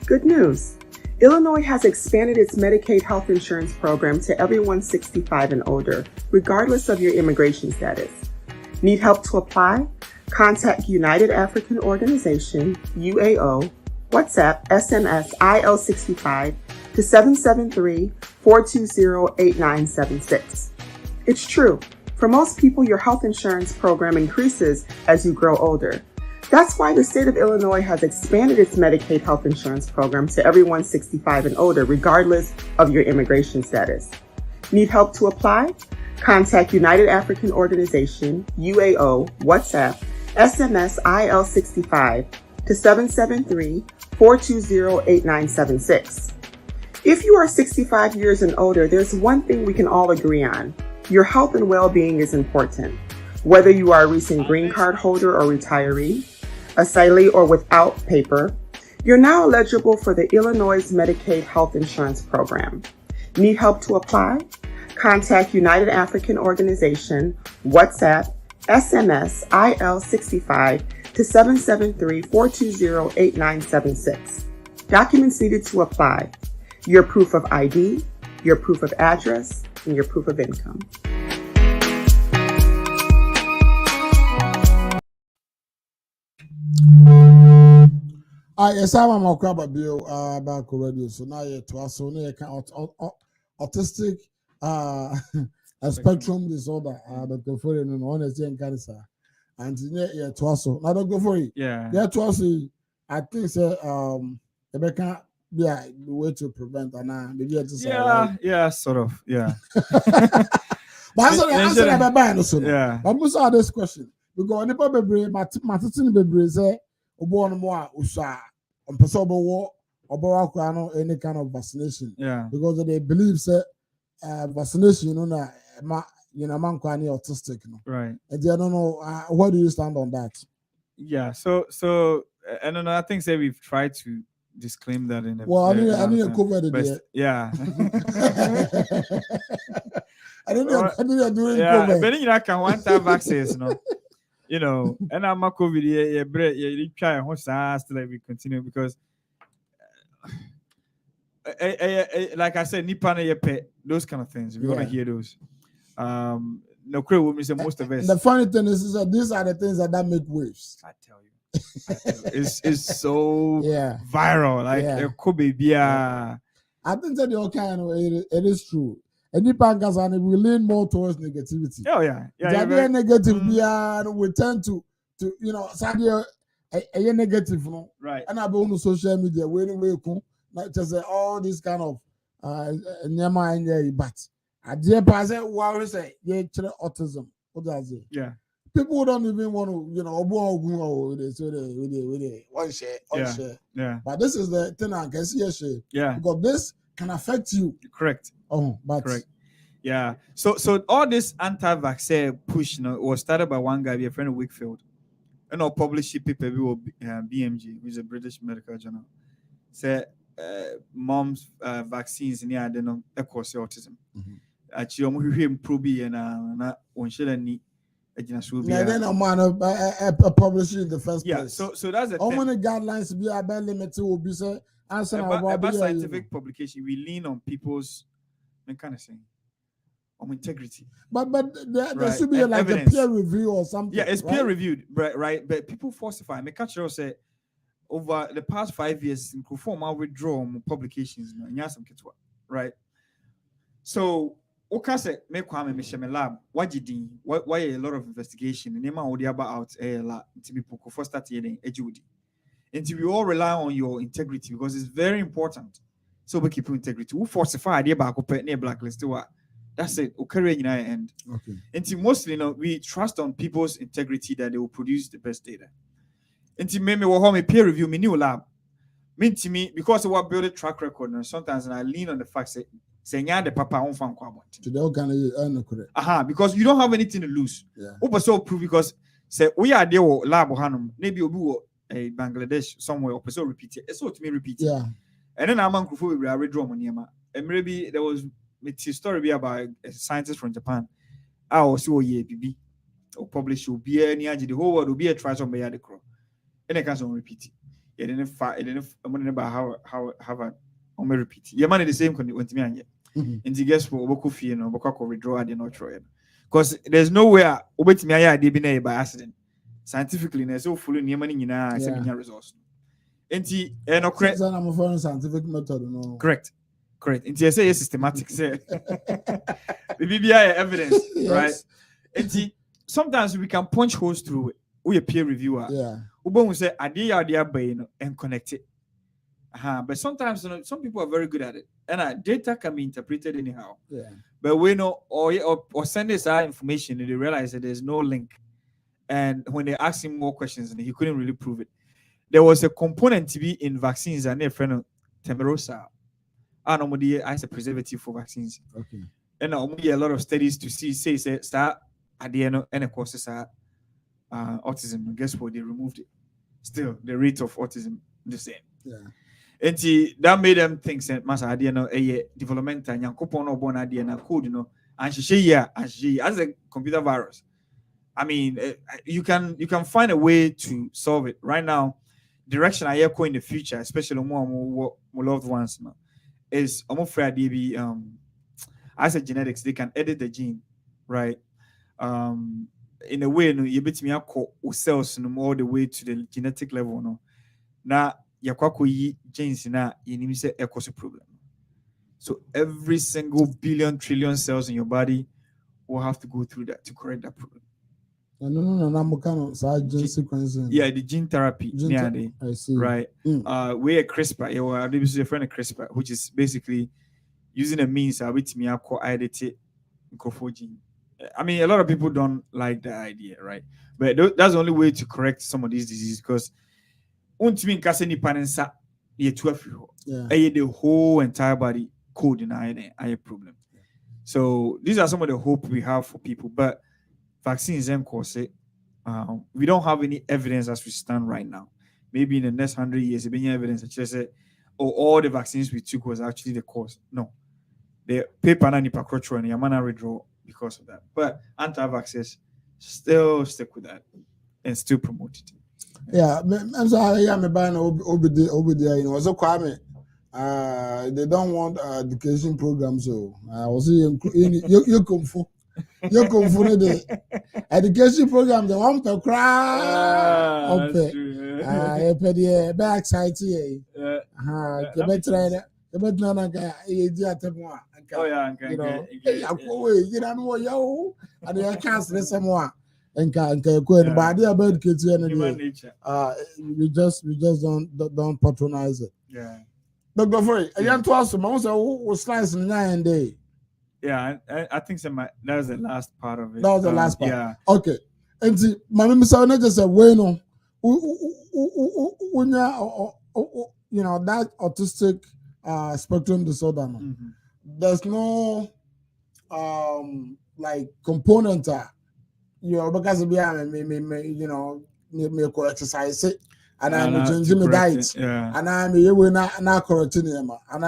Good news. Illinois has expanded its Medicaid health insurance program to everyone 65 and older, regardless of your immigration status. Need help to apply? Contact United African Organization, UAO, WhatsApp, SMS, IL65 to 773-420-8976. It's true. For most people, your health insurance program increases as you grow older. That's why the state of Illinois has expanded its Medicaid health insurance program to everyone 65 and older, regardless of your immigration status. Need help to apply? Contact United African Organization, UAO, WhatsApp, SMS IL65 to 773-420-8976. If you are 65 years and older, there's one thing we can all agree on. Your health and well-being is important. Whether you are a recent green card holder or retiree, asylee or without paper, you're now eligible for the Illinois Medicaid Health Insurance Program. Need help to apply? Contact United African Organization, WhatsApp, SMS, IL65 to 773-420-8976. Documents needed to apply: your proof of ID, your proof of address, and your proof of income. Yes, I'm a crab bill about radio. So now you're to us, so you can autistic a spectrum disorder. Dr. Fori, and honestly, and cancer. And yeah, to us, so now Dr. Fori, yeah, to us, I think Rebecca, yeah, the way to prevent and maybe it's yeah, sort of, yeah. But answer that by yeah. But most of this question because the baby, my baby say, "Obo more usa on person obo any kind of vaccination." Yeah, because they believe say vaccination, you know, man kwani autistic, no, right? And I don't know. Where do you stand on that? Yeah, so and then I think say we've tried to disclaim that in the I need a cover it. Yeah. I don't know. Doing yeah, COVID. but you know, can one time vaccines, no. You know, and I'm a COVID. You try and still like we continue because, like I said, Nipana pet those kind of things. We want to hear those. No, Craig will miss most of us. The funny thing is that these are the things that make waves. I tell you. It's so viral. Like it could be. I think that it is true. And we lean more towards negativity. Oh yeah. Negative we tend to a negative, no? Right. And I've been on social media not just all this kind of but I dare pass it what we say autism. What does it? Yeah. People don't even want to, one share. Yeah. But this is the thing I can see a share. Yeah. Because this can affect you. Correct. But correct. Yeah. So all this anti-vaccine push, was started by one guy, a friend of Wakefield, and published paper with BMJ, which is a British medical journal. Say mom's vaccines in the adeno cause autism. Actually, I'm improve and on shouldn't. Then a man published in the first place. So that's the how many guidelines be about limited will be say answer about scientific publication. We lean on people's kind of saying integrity. But there should be like evidence. A peer review or something. Yeah, it's peer reviewed, right? But people falsify. I catch you say over the past 5 years, in conform our withdraw publications, right? So okay, say me kwame me sheme lab. Why a lot of investigation? And nema odi about la to people first start here until we all rely on your integrity because it's very important. So we keep integrity. We falsify the back up near blacklist. That's it. Okay, end. Okay. Until mostly, we trust on people's integrity that they will produce the best data. Until me home a peer review me new lab. Mean to me because of what build a track record and sometimes I lean on the fact that saying the papa on fan because you don't have anything to lose. Yeah. So prove because say we are there lab hanum maybe obi a Bangladesh somewhere or so repeat it. So to me repeat it. Yeah. And then I'm we redraw money and maybe there was a story about a scientist from Japan. I also BB or publish will be any the whole world will be a try some by the crow. And I can't repeat it. It didn't about how Harvard on me repeat. Your money the same when to me and the guess for Obokufi and Obokako withdraw at the not try. Because there's nowhere obey me I did by accident. Scientifically, there's so full in your money in resource. And no correct. I'm a foreign scientific method. No. Correct. And say systematic say the BBI evidence, right? And sometimes we can punch holes through it. We a peer reviewer. Yeah. We say idea and connect it. But sometimes some people are very good at it, and data can be interpreted anyhow. Yeah. But we know or send us our information, and they realize that there's no link. And when they ask him more questions, and he couldn't really prove it. there was a component to be in vaccines and a friend temerosa. I normally as a preservative for vaccines. Okay. And normally a lot of studies to say start at the end and of course autism. Guess what? They removed it. Still, the rate of autism the same. Yeah. And that made them think that masa adeno a developmental yankopon or born adena code, and she as a computer virus. I mean, you can find a way to solve it. Right now, direction I echo in the future, especially more loved ones, is almost afraid be as a genetics, they can edit the gene, right? In a way, you bet me up cells all the way to the genetic level, no. Now yakwako yi genes na you say a problem. So every single billion trillion cells in your body will have to go through that to correct that problem. No, I'm kind of gene sequencing. Yeah, the gene therapy. I see. Right. We a CRISPR. Yeah, this is a friend of CRISPR, which is basically using a means with me edit gene. I mean, a lot of people don't like the idea, right? But that's the only way to correct some of these diseases because the whole entire body code in a problem. So these are some of the hope we have for people. But vaccines and course, we don't have any evidence as we stand right now. Maybe in the next 100 years, there'll be evidence that says, all the vaccines we took was actually the cause. No, the paper and hypocrisy and Yamana withdraw because of that. But anti-vaxxers still stick with that and still promote it. Yeah, I'm sorry. I'm buying over there. So Kwame, they don't want education programs. So I was saying, you come for the education program. They want to cry. Okay, back excited. Oh yeah, and they can't say someone. We just don't patronize it. Yeah. Dr. Frey, I want to ask you, who slice in 9 day? Yeah, I think so. That was the last part of it. That was the last part. Yeah. Okay. And see, my name is just a bueno. That autistic spectrum disorder. Mm-hmm. There's no like component. Because me exercise it, and I'm changing my diet, and I'm not correcting him, and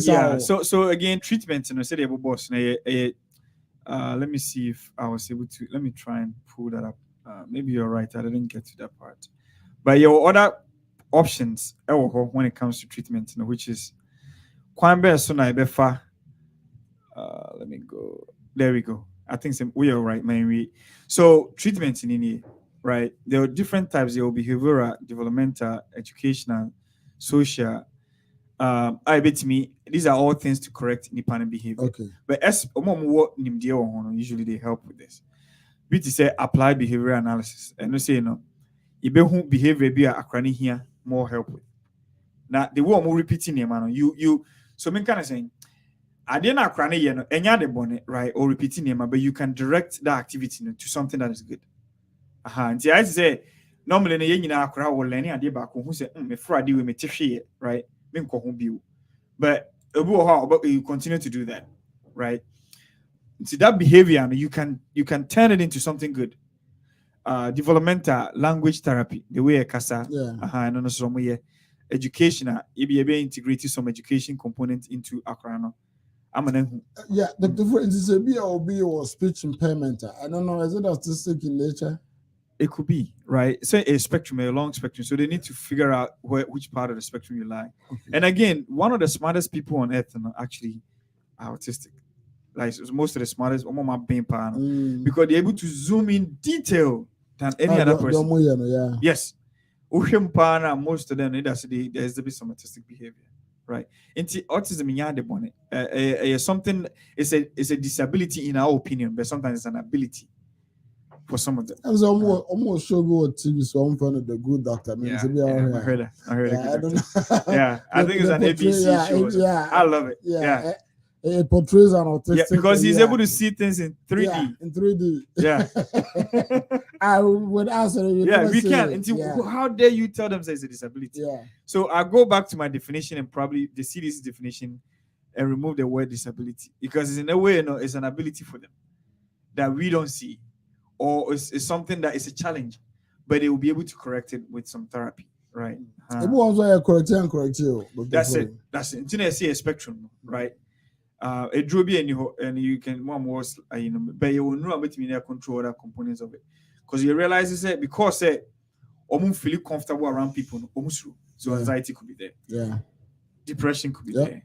yeah. So again, treatment. Say boss. Let me see if I was able to. Let me try and pull that up. Maybe you're right. I didn't get to that part. But your other options when it comes to treatment, which is let me go. There we go. I think we are right, man. So treatments in India, right? There are different types. There are behavioral, developmental, educational, social. I bet me these are all things to correct independent behavior. Okay. But as usually they help with this. BT say applied behavioral analysis. And no say you behavior be a here more help with. Now the way I'm repeating you so me kind of saying I didn't right or repeating name, but you can direct that activity to something that is good. And I say normally who say me Friday we right? But you continue to do that, right? See that behavior you can turn it into something good. Developmental language therapy, the way casa, and some way educational, be integrating some education component into Akrano. Yeah, the difference is a BOB or speech impairment. I don't know, is it autistic in nature? It could be, right? Say a spectrum, a long spectrum. So they need to figure out which part of the spectrum you lie. Okay. And again, one of the smartest people on earth actually are autistic. Like most of the smartest, because they're able to zoom in detail than any other person. Yes. Most of them, there's a bit some autistic behavior. Right. Into autism in the bonnet. Something it's a disability in our opinion, but sometimes it's an ability for some of them. I was almost sure go TV, so I'm from the good doctor. I heard that. I heard that. Yeah, I think it's an ABC show. I love it. it portrays an autistic. Yeah, because he's able to see things in 3D. Yeah, in 3D. Yeah. I would answer. Yeah, we can. How dare you tell them there's a disability? Yeah. So I go back to my definition and probably the CDC definition and remove the word disability, because in a way, it's an ability for them that we don't see, or it's something that is a challenge, but they will be able to correct it with some therapy, right? Correct. That's it. Until I see a spectrum, right? It drew be and you can more but you will know about me control other components of it, because you realize that because almost feel comfortable around people, so anxiety could be there. Yeah. Depression could be there.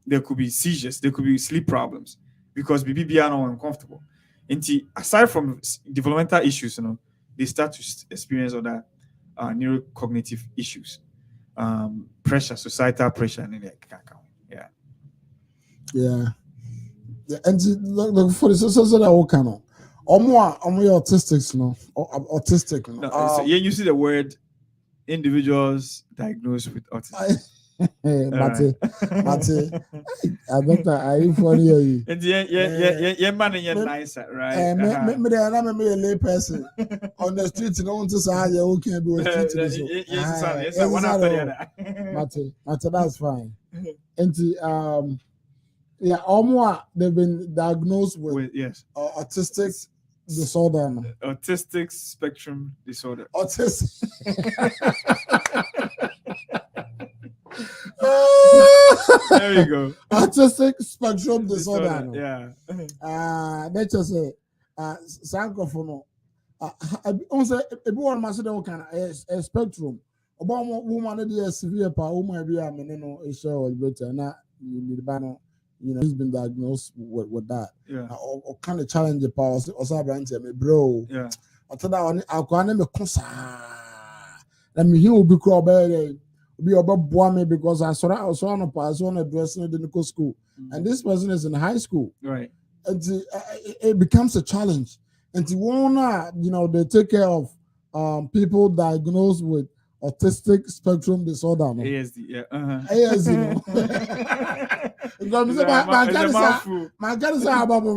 There could be seizures. There could be sleep problems because BBB are not uncomfortable. And aside from developmental issues, they start to experience other neurocognitive issues, pressure, societal pressure, and yeah. Yeah. And look for the social that all kind of autistics, autistic. So you see the word individuals diagnosed with autism. Mate, I bet I funny. And yeah, man, you're nicer, right? Me a lay person on the street. No one to say how you can do a street. Yes, one after the other. Mate, that's fine. And yeah, they've been diagnosed with autistic disorder. Autistic spectrum disorder. Autistic. There you go. Autistic spectrum disorder. Yeah. Let's just say, Sankofono. Also, everyone must say kind of a spectrum. About woman that is severe, woman be a menino is sure better. Not you need banner. He's been diagnosed with that. Yeah. Or kind of challenge the powers. Also, branch me, bro. Yeah. After that, I'll go and me consa. Let me hear be called be about me because I saw on a pass on a dress in the school, and this person is in high school, right? And it becomes a challenge, and to wanna they take care of people diagnosed with autistic spectrum disorder. ASD, yeah, ASD. My God is about me.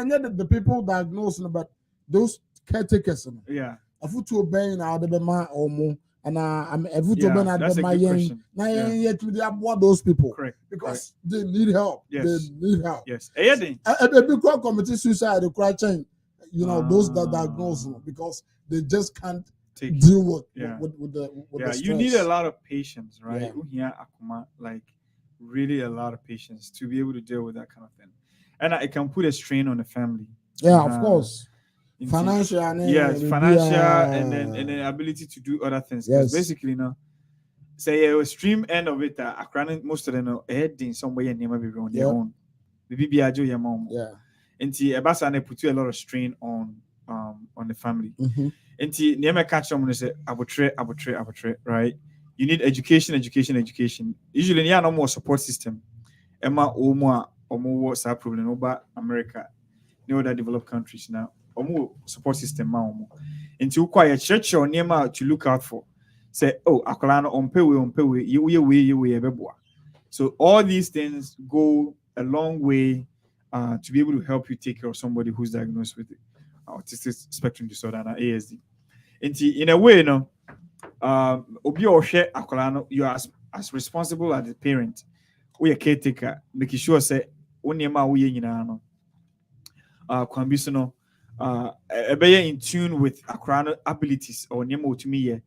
And the people diagnosed, but those caretakers, yeah, a foot to obey now the man or more, and I'm a foot to obey at my young. Yet to the about those people, correct? Because they need help. Yes. They need help. Yes, a big crowd committee suicide, the cry chain, those that diagnose because they just can't deal with the stress. You need a lot of patience, right? Yeah, like really a lot of patience to be able to deal with that kind of thing, and it can put a strain on the family. Yeah, of course. Financial, and then ability to do other things. Yes. Basically, say a stream end of it. Most of them heading somewhere and never be on their own. Maybe be a your mom. Yeah. And Ebasa put you a lot of strain on the family. And never catch someone and say abutre, right? You need education. Usually, you no more support system. Emma Omo what's that problem over America, other developed countries now. Support system into quite a church or near to look out for. Say, akolano on pay you. So all these things go a long way to be able to help you take care of somebody who's diagnosed with autistic spectrum disorder and ASD. In a way, obi or share akolano, you are as responsible as the parent. We a caretaker, making sure say onyema we kwambisono in tune with acronym abilities or nemo to me.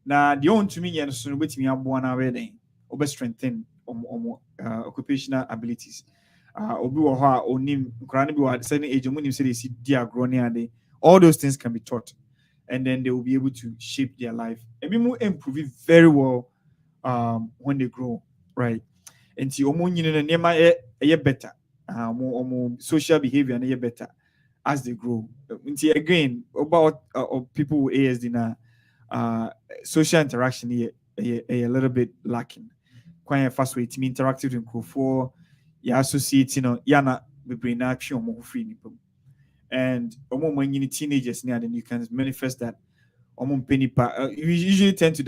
Now, the own to me, and soon with me, I'm one already, over strengthen occupational abilities. Obi or nim, Kranibu at certain age, when you say they see diagronia, all those things can be taught, and then they will be able to shape their life and be more improve it very well when they grow, right? And see, better, more social behavior and better as they grow. Again, about people with ASD now, social interaction here a little bit lacking. Quite a fast way to interact with them for you associate, yana we bring action more free. And when you teenagers now, then you can manifest that. You usually tend to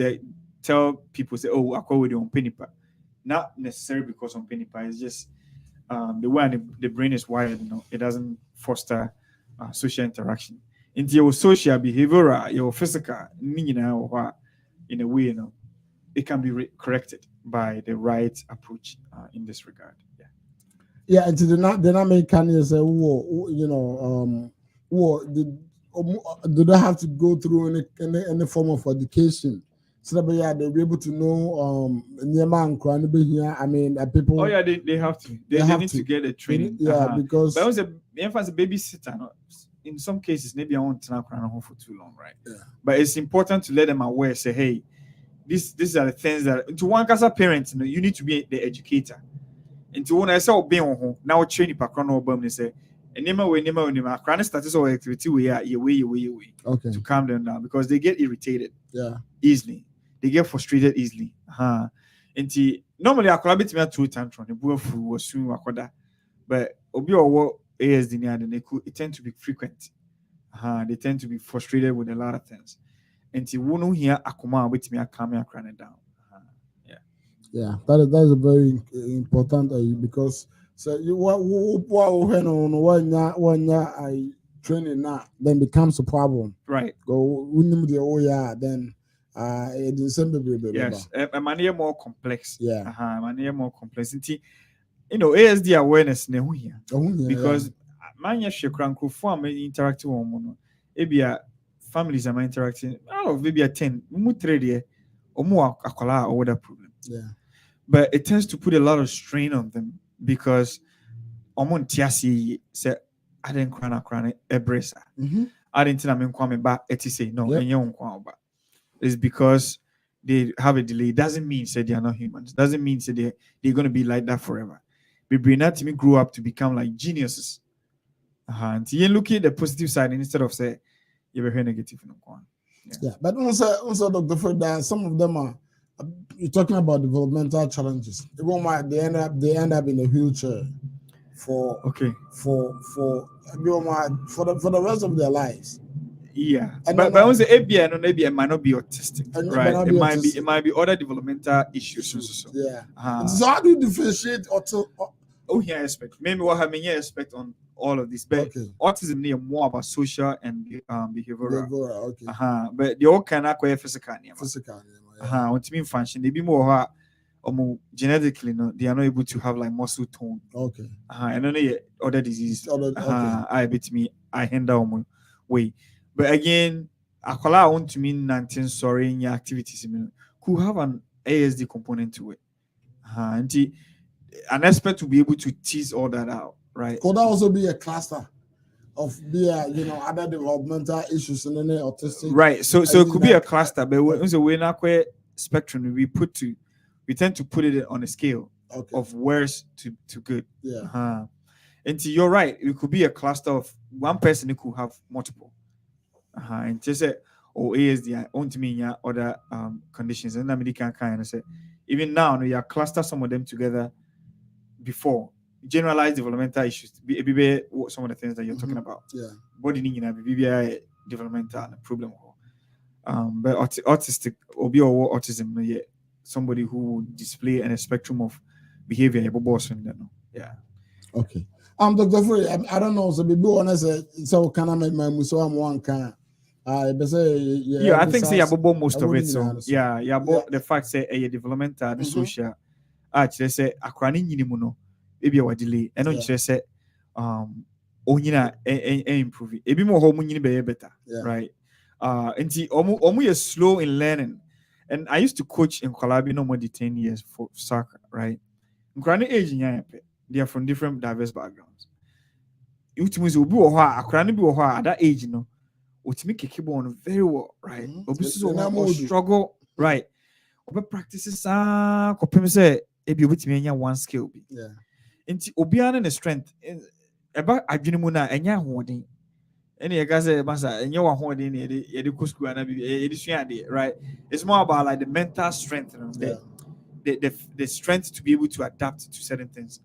tell people say, oh, I call with on penipa. Not necessarily because on penipa, it's just the way the brain is wired, it doesn't foster social interaction. Into your social behavior, your physical, in a way, it can be corrected by the right approach in this regard. Yeah, and the not make can say, do they have to go through any form of education? So that they'll be able to know I mean, people. Oh yeah, they have to. They need to get a training. Because but I was a babysitter. In some cases, maybe I won't turn up home for too long, right? Yeah. But it's important to let them aware. Say, hey, these are the things that to one as a parent, you need to be the educator. And to when I say being on home now, training background or they say, and nema chronic status or activity way okay to calm them down because they get irritated easily. They get frustrated easily. And normally I collaborate me 2 tantrum. The boy was soon wakoda, but obi or ASD and it tend to be frequent. They tend to be frustrated with a lot of things. And to wonu here akuma with me calm and crying down. Yeah, that is a very important because so you when I training now then becomes a problem. Right. Go then it is yes, a manner more complex. Yeah. Manner more complex. ASD awareness here because manya shekranko form interactive one. Ebia families are interacting. Out of maybe a 10, mu 3 there or more akola or other problem. Yeah. But it tends to put a lot of strain on them because omon tiasi say I didn't cry ebresa. I didn't tell them come back say no it's because they have a delay. It doesn't mean say they are not humans. Doesn't mean say they're gonna be like that forever. We bring that to me grow up to become like geniuses. And you look at the positive side instead of say you're very negative. Yeah, but also Dr. Fred, some of them are you're talking about developmental challenges. They end up in a wheelchair for the rest of their lives. Yeah, but I say ABN and ABN might not be autistic, right? It might be other developmental issues. Yeah. So how do you differentiate here aspect? Maybe what I mean here aspect on all of this, but autism near more about social and behavioral. Okay. But they all can acquire physical. What you mean function? They be more genetically, they are not able to have like muscle tone. Okay. And then other diseases. I bet me I handle my way. But again, I want to mean 19 sorry in your activities could have an ASD component to it. And an expert to be able to tease all that out, right? Could that also be a cluster of other developmental issues and then autistic? Right. So it could be a cluster, but we're not quite spectrum we tend to put it on a scale of worse to good. Yeah. And you're right, it could be a cluster of one person who could have multiple. And just say, ASD on to me other conditions. And then can kind of say, even now, you cluster some of them together before. Generalized developmental issues, be some of the things that you're talking about. Yeah. Body needing a developmental problem. But autistic or autism, somebody who display a spectrum of behavior. Yeah. Okay. Dr. Frey, I don't know. So be honest. So can I make my muso one can? I think say most of it. So the fact say a developmental and social. Actually say akrani nyinimu no ebi a delay. And no just say onyina improve. Ebi mo ho nyini be better, right? Nti omu is slow in learning. And I used to coach in Calabi no more than 10 years for soccer, right? Nkrani age they are from different diverse backgrounds. Ultimately, obi wo ho akrani bi wo ho at that age no ultimately kick on very well, right? Obi so struggle, right? Obi practices kopem say ebi obetimi anya one skill bi. Yeah. Nti obi an strength eba adwene mu na anya hoden. Any guys say and you are holding it, right? It's more about like the mental strength, the strength to be able to adapt to certain things.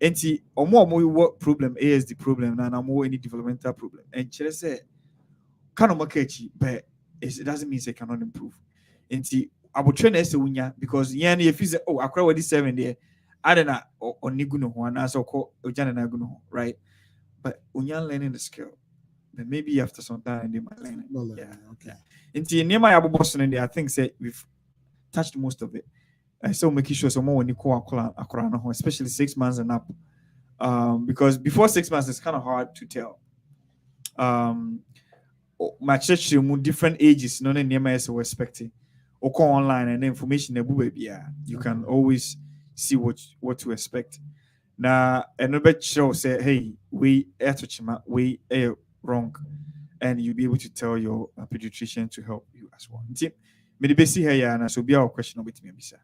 And see, or more what problem is the problem, and more any developmental problem. And say, kind of market, but it doesn't mean they cannot improve. And see, will train as a unya because yen if you say, oh, I cry with this 7 there, I don't know or niguno one as or call Ojanaguno, right? But unya learning the skill. Then maybe after some time they might learn it. Yeah, okay. Into near my Abu Boston in there, I think say we've touched most of it. I saw making sure some more when you call a especially 6 months and up. Because before 6 months it's kind of hard to tell. My church different ages, no name as we're expecting. Or call online and the information you can always see what to expect. Now another show say, hey, we wrong, and you'll be able to tell your pediatrician to help you as well. Maybe see here and so be our question with me, sir.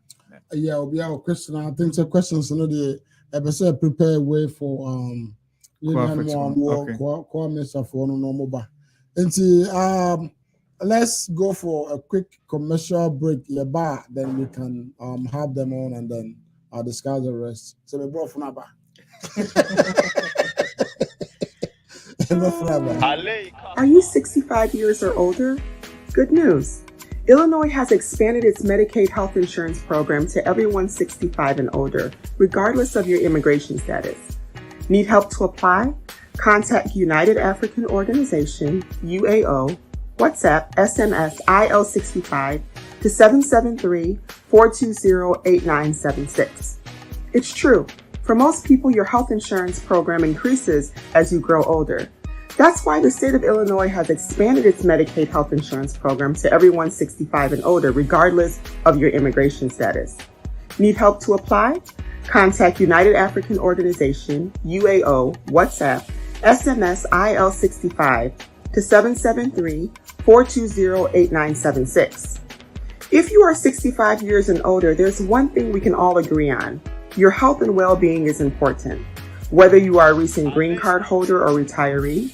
Yeah, will be our question. I think the questions the episode prepare way for let's go for a quick commercial break. Then we can have them on and then discuss the rest. So we brought from Are you 65 years or older? Good news. Illinois has expanded its Medicaid health insurance program to everyone 65 and older, regardless of your immigration status. Need help to apply? Contact United African Organization, UAO, WhatsApp, SMS, IL65 to 773-420-8976. It's true. For most people, your health insurance program increases as you grow older. That's why the state of Illinois has expanded its Medicaid health insurance program to everyone 65 and older, regardless of your immigration status. Need help to apply? Contact United African Organization, UAO, WhatsApp, SMS, IL65 to 773-420-8976. If you are 65 years and older, there's one thing we can all agree on. Your health and well-being is important. Whether you are a recent green card holder or retiree,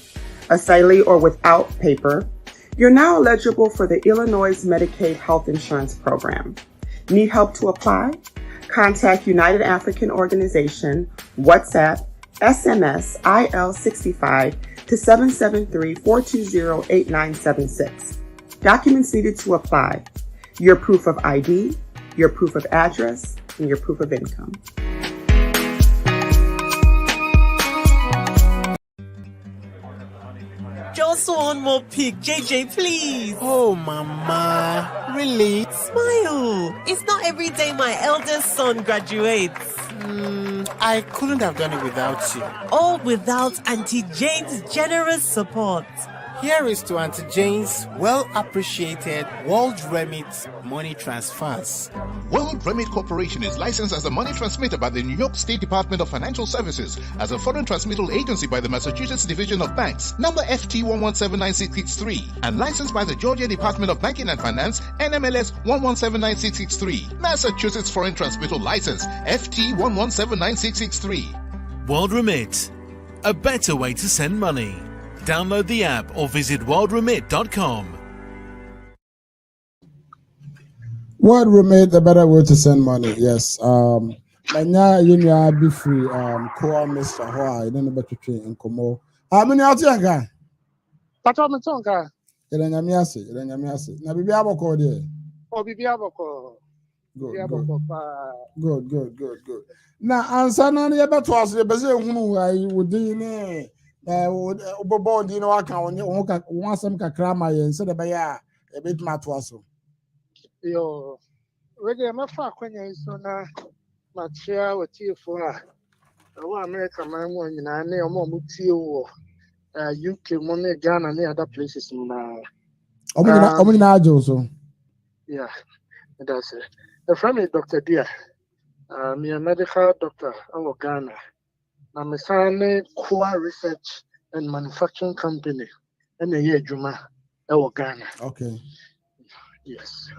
asylee or without paper, you're now eligible for the Illinois Medicaid Health Insurance Program. Need help to apply? Contact United African Organization, WhatsApp, SMS, IL65 to 773-420-8976. Documents needed to apply: your proof of ID, your proof of address, and your proof of income. Just one more pic, JJ, please. Oh, Mama, really? Smile. It's not every day my eldest son graduates. I couldn't have done it without you. All without Auntie Jane's generous support. Here is to Auntie Jane's well-appreciated World Remit money transfers. World Remit Corporation is licensed as a money transmitter by the New York State Department of Financial Services, as a foreign transmittal agency by the Massachusetts Division of Banks, number FT 1179663, and licensed by the Georgia Department of Banking and Finance, NMLS 1179663, Massachusetts Foreign Transmittal License, FT 1179663. World Remit, a better way to send money. Download the app or visit worldremit.com. World Remit, a better way to send money. Yes. And now you be free. Call Mr. Hawaii. Then about to train in Como. How many out here? But I'm a tongue. Yamiasi. Now be able to call there. Oh, be able to Good. Now, answer none of your toss. The Brazil who I would do. Bobo, you know, I can't want some cacrama and said about a bit matwaso. Yo, whether I'm a fuck when you so now, my chair with you for American man, you know, I know more Mutio, UK, Money, Ghana, and other places now. Yeah, that's it. The friend is Dr. Dear, me a medical doctor, our Ghana. I'm a Core Research and Manufacturing Company, and a year Juma, our Ghana. Okay. Yes.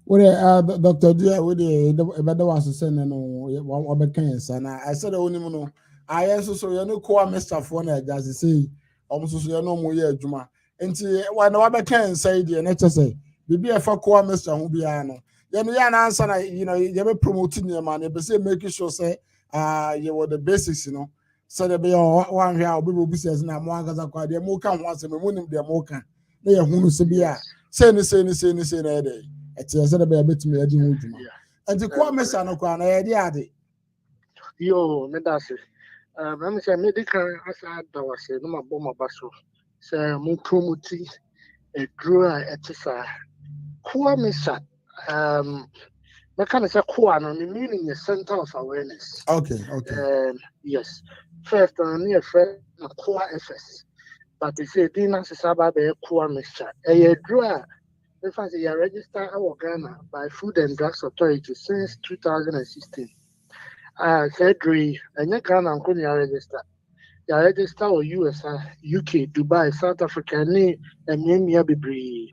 Well, Dr. Dia, with the better ones to send what and I said, only no. I also saw you know, core Mr. Phone, as say, almost so you know, more year Juma. And see, when I can say, the nature say, be a for core Mr. Hubiano. Then we answer, you know, you have promoting your money, but say, making sure, say, you were the basics, you know. So there be one here, we will be saying, I'm one because I quite the Moka once and we wouldn't be a Moka. They are who say, say, It's a set of a bit me. And the Kwame no kwa na yedi ade. Yo, me that's it. Let me say medical as I was say no ma bomb baso. Say mo promote a draw etisa. Kwame sa me kind of say kwa no meaning the center of awareness. Okay. Yes. First near friend kwa FS. But they say Dina Saba be Kwame sa. A draw. In fact, you registered our Ghana by Food and Drugs Authority since 2016. Surgery, and you can register. You register or US, UK, Dubai, South Africa, and Yemia Bibri.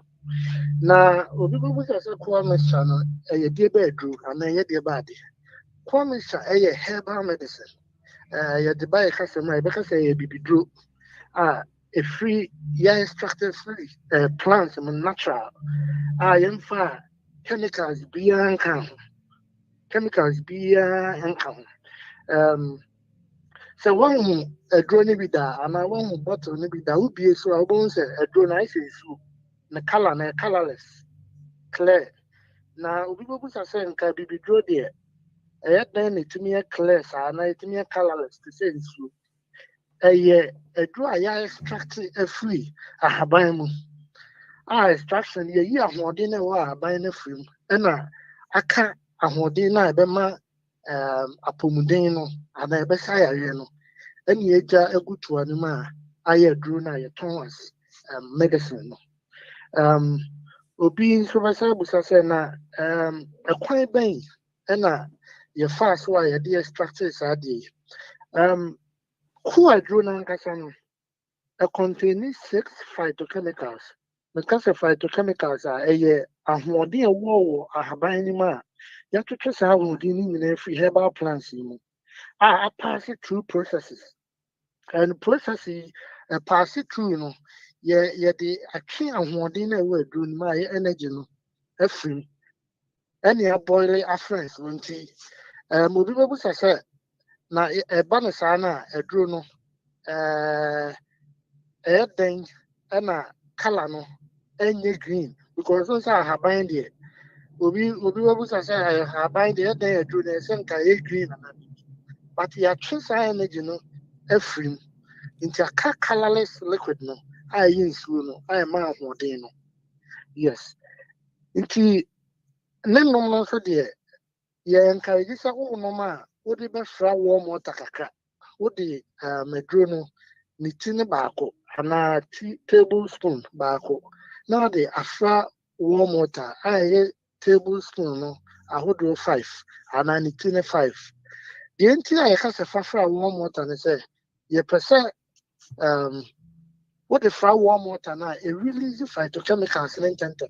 Now, people who say Kwame Channel, a dear bedroom, and a dear body. Kwame a herbal medicine. You Dubai customer because a baby drew. A free, extracted free plants and natural. I am far chemicals beyond count. Chemicals beyond count. So one a drone be that, and I want bottle maybe that would be so I won't say a drone. I say so. The color, the colorless, clear. Now people are saying can be draw there. Then it to me a clear, and I to me a colorless to say so. A draw I extract a free. I have buy extraction ye ahoɔden na ɛwɔ aban no firi mu ɛna aka ahoɔden na ɛbɛma apɔmuden no ana ɛbɛsa yareɛ no ɛna yɛgya agu toa no mu a ayɛ aduro no a yɛtɔn as medicine no obi nso bɛsa abusa sɛ na ɛkwan bɛn ɛna yɛfaa so a yɛde extract saa adeɛ yi ko aduro no ankasa no contain 6 phytochemicals. Because of phytochemicals are a ahoɔden ɛwɔ ahaban no mu a yɛatwitwe saa ahoɔden no nyinaa free herbal plants mu a pass it through processes and processes pass it through no yɛde atwe ahoɔden no ɛwɔ aduro no mu a yɛ energy no afiri ɛne aboile afrɛs no nti obi bɛbusa sɛ na ɛba no saa no a aduro no ɛyɛ dɛn ɛna color no any green because those are haban there. Obi was say haban there then do the same kind green but you choose energy no efrim into a colorless liquid no I use no I am out more no yes into no so there yeah encourage say oh no ma what the best warm water kakra what the medro no ni tini baako ana tablespoon baako now the afra warm water I tablespoon no ahodo 5 and I need 5 the entire I has a afra warm water and say you percent what the fra warm water now it release phytochemicals in tenten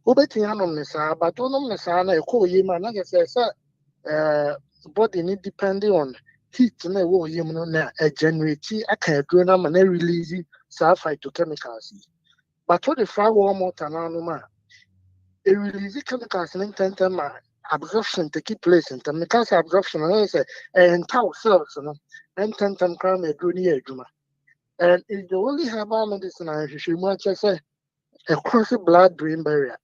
obeti anom ne saa but onom ne saa na e ko yema na say body need depending on heat na wo yem no na generate aka aduro na ma na release some phytochemicals but what the fra warm water na no ma e release chemicals in tenten ma absorption take place in chemicals absorption na say entire cells no and tenten kram aduro ni aduma and it's the only herbal medicine I should much say across the blood brain barrier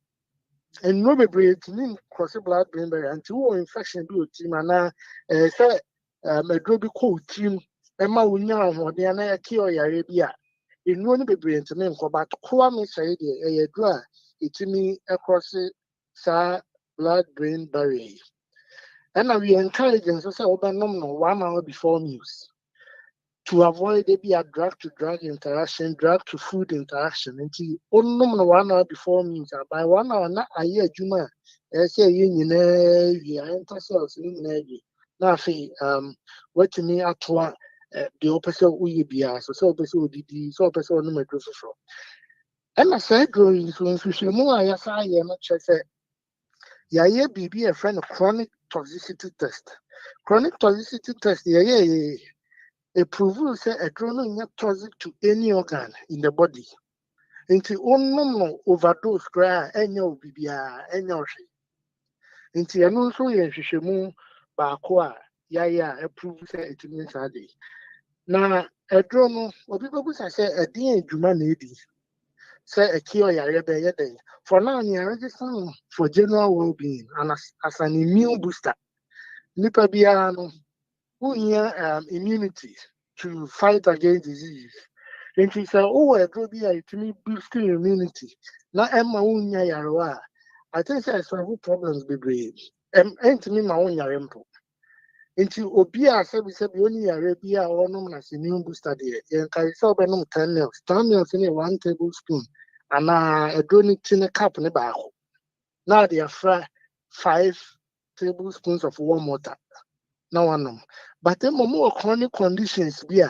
and no be breathing cross the blood brain barrier until infection be team and say medro bi ko team e ma wonya ahode na cure yare bi a enu no be breathing me nko but ko am say de e yadru a itimi across sa blood brain barrier and we encourage them so say obenom no 1 hour before meals to avoid maybe a drug to drug interaction, drug to food interaction. Until only 1 hour before meals, by 1 hour, not a year, Juma, say you enter cells in energy. Now, what to me at one, the opposite we be so opposite so opposite no matter so. And I said, growing so in more, I am not say, yeah, be a friend of chronic toxicity test. Chronic toxicity test, yeah. A prove say a drone not toxic to any organ in the body. Into no overdose cry any bibia any into an also yeshemu bakwa a prove say it means a day. Now a drone or people say a dear human lady. say a cure yare be yede. For now, you are registering for general well-being and as an immune booster. Nipa biara no who immunity to fight against disease. And she said, oh, I go be a to me boosting immunity. Now, Emma Unya Yarwa. I think there's several problems be brave. And to me, my own yarempo. Into Obia said, we said, only Arabia or no as immune booster there. And I saw Benum 10 mils. 10 mils in 1 tablespoon. And I don't need in a cup in the back. Now they are 5 tablespoons of warm water. Now I know. But then more chronic conditions be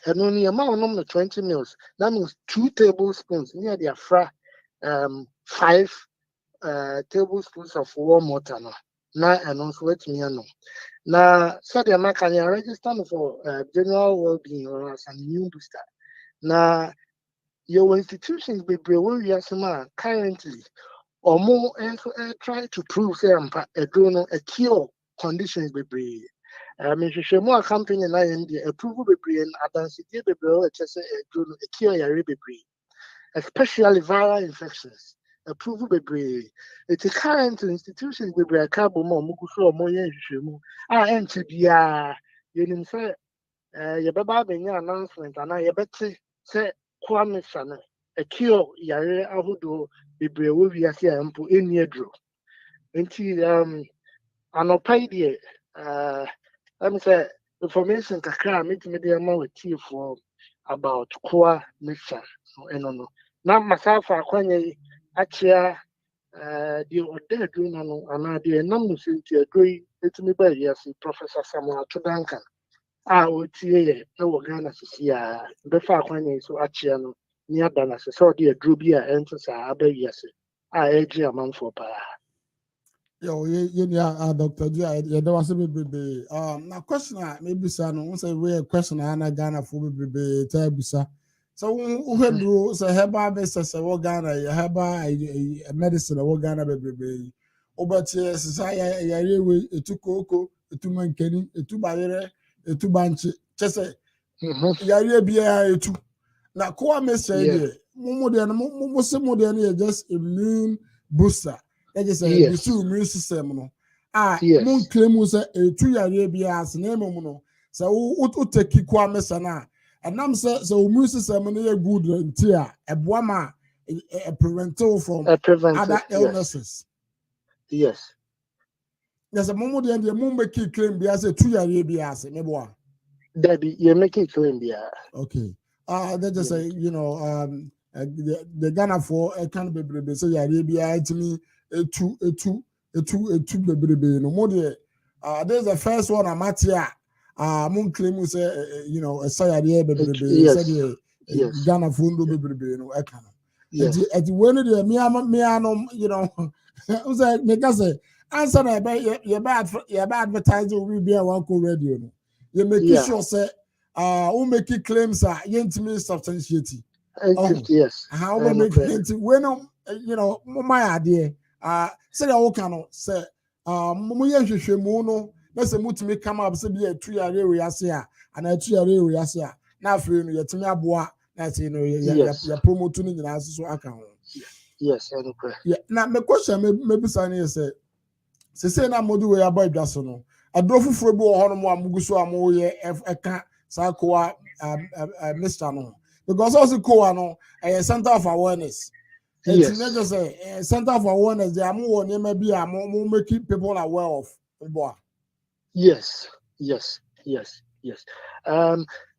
and only amount of 20 mils. That means 2 tablespoons near the 5 tablespoons of warm water. Now and also let me know. Now, so the American register for general well-being or as an immune booster. Now, your institutions be currently or more try to prove a cure conditions be brave. I mean, she more company and I am the approval be brave and advanced be brave, a cure ya be brave, especially viral infections. Approval be brave. It's a current institutions be brave. Cabo more mukuso more yen shemu. NTBA. You say, your baby announcement and I bet say Kwame Sana a cure yare ahudo be brave. We are here and put in your draw. Into anopidie let me say information kakra meet me dey ma with you for about core mixture so no na masafa akwanye achia the order do no ana the nam no sinti adoi etimi ba yes Professor Samuel Tudanka o tie e wo Ghana sisia be fa akwanye so achia no ni adana so the adro bi a ento sa aba yes eji amanfo pa. Yo, Dr. G, there was a baby. Now question maybe son, say we a question I Ghana for baby tabusa. So who do say heba business a Ghana, heba a medicine a Ghana baby. Oh, but yes, society a two cocoa, a two mankeni, a two barrier, a two banch, just say yare be a two. Now, Koa Miss idea, more than just immune booster. That is a booster immune system. No, moon claim say a 2 year BS name no. So, what take Koa Miss and I'm so immune system and a good until a boama a preventive from other illnesses. Yes. There's a moment and the moon make claim be as a 2 year BS, maybe. Debbie, you're making claim, yeah. Okay. They just say, you know, the Ghana for a can be say Arabia to me a two baby no more. There's the first one I'm at here. Moon claim say, you know, a Saudi baby, said Ghana fundo baby no I can. At when the me you know, was like make say answer your bad advertising will be a one radio. You make sure say who make it claims are yentimi substantiate. Yes. How we make it when you know my idea. Say the whole cano say muye hwehwemu no na se mutimi come up say be a 2 year we ase a and a 2 year we ase a na afre no yetimi aboa na say no ya promote no nyina so aka ho. Yes, yeah. Now my question maybe say say na modu we aba dwaso no adro fufuro bi wo ho no mo amuguso amoye eka Sakoa Mr. No, because also Koa no a center of awareness. Yes. It's a center of awareness. They are more maybe more making people aware of. Yes.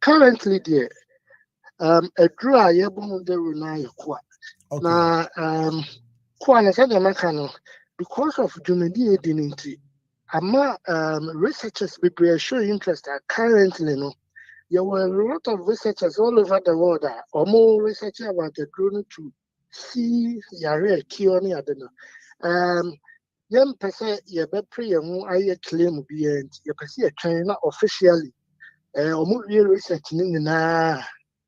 Currently there, a draw yebun de runai kwa. Na kwa na said American because of Jumedi identity. Ama researchers be show interest currently no. There were a lot of researchers all over the world or more research about the drone to see yare cure ni adeno. Young person ye be pre mu aye claim be and ye person China officially. Omo research ni na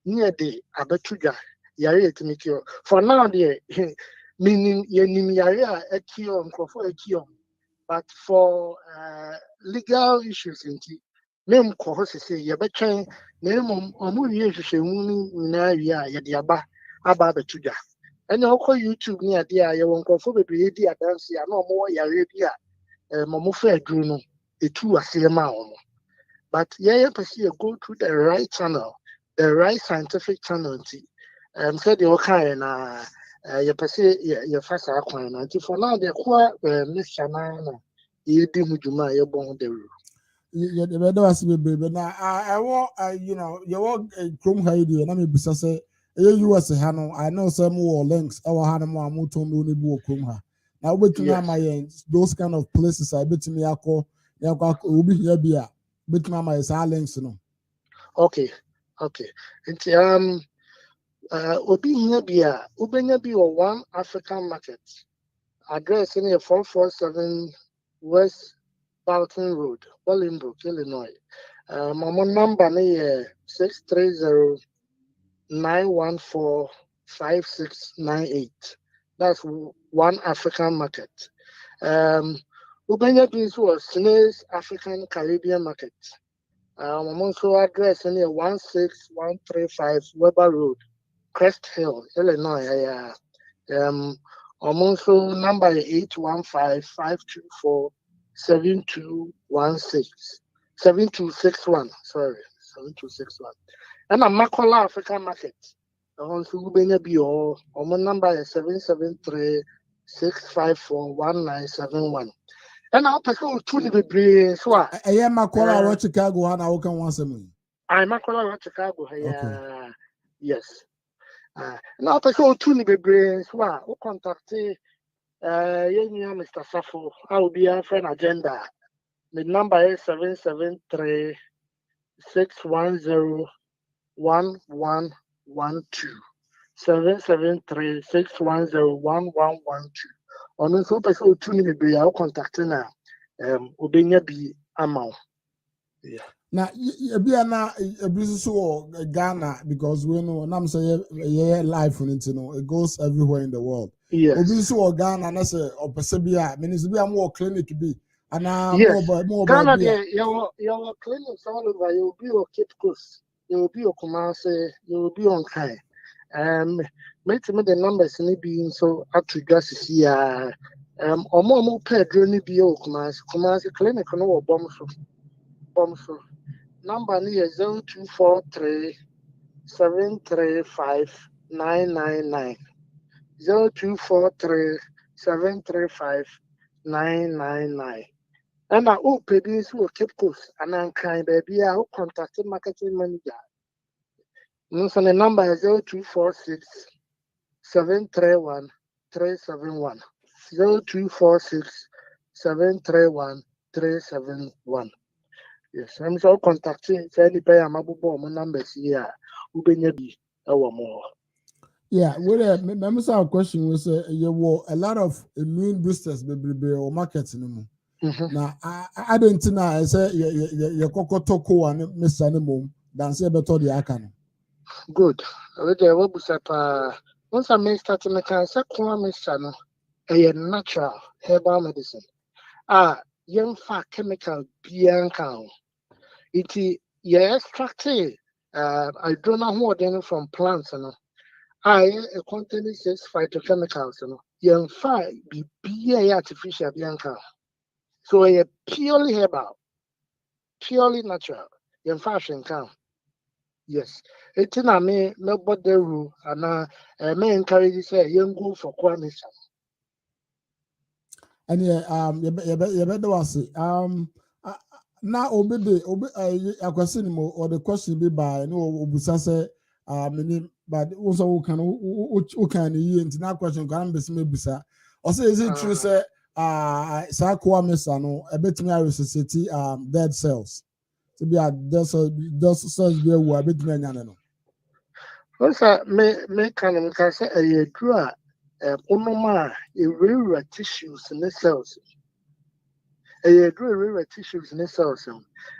near the abetuga yare to make cure. For now the meaning ye nim yare a cure for a cure. But for legal issues in name ko ho sese ye betwen na emom omu wie hwehwemu na wi a ye de aba aba betuja ene okọ YouTube ni ade a ye won krofo bebre di adanse a na omo yare bi a mo fa aduru no etu ase ma omo but yeah person you go through the right channel the right scientific channel said the okay na you person you fast akwan na for now the kwa mission na you di mujuma you bon the rule yeah the better was be na I want you know you want chrome hide na me bisa say US ha no I know some more links our ha no mo to no bu chrome ha na obetumi my those kind of places I betumi akọ obi here bia betumi my links no okay nti obi here bia ubenya bi o one African market address in 447 West Barton Road, Bolingbrook, Illinois. My number is 630-914-5698. That's one African market. Ubenya Beans was Snails African Caribbean Market. I'm also address in 16135 Weber Road, Crest Hill, Illinois. Also number 815-524-7261. Sorry, 7261. And a Makola African Market. Also Ubenya Bio. My number is 773-654-1971. And I'll pass on to the brain. So I am Makola Chicago and I can once a month. I'm Makola Chicago. Okay. Yes. Now pass on to the brain. So I'll contact Mr. Safo, I will be a friend agenda. The number is 773-610-1112. 773-610-1112. On the super so 2 minutes, I'll contact now. Ubenya be amount. Yeah. Now, you be a business or Ghana because we know, and I'm saying, life on it, it goes everywhere in the world. Yes. Business or Ghana, and I say, or Persebia, means be a more clinic be. And more Ghana, your clinics all over, you'll be on Cape Coast, you'll be on Kumasi, you'll be on Kai. Make me the numbers in being so up to just here. Or more pedro ni be Kumasi clinic no bomb so. Number is 0243-735-999. 0243-735-999. And I open this will keep course and I'm kind baby. I will contact the marketing manager. So the number is 0246-731-371. 0246-731-371. Yes, I'm so contacting any pay a mabubo numbers here. Ubenyabi our more. Yeah, well, my question was you were a lot of immune boosters or markets in now I don't know I say your cocoa toko and Mr. Nemo than say better the akan. Good. Once I may start to make a second channel, a natural herbal medicine. Young fat chemical bianca. It is extracted. I don't know what they from plants. A contain 6 phytochemicals. Young fat be artificial bianca. So a purely herbal, purely natural. Young fashion count. Yes. It's in a me nobody rule and may encourage say young go for quantum. And you better was now obey a question or the question be by no obusa say but also can you into that question can be bisa or say is it true say sarcoa mesa no a bit me resuscitate dead cells to be a those cells be a bit me no also me can say a draw onoma irregular tissues in the cells. Irregular tissues in the cells.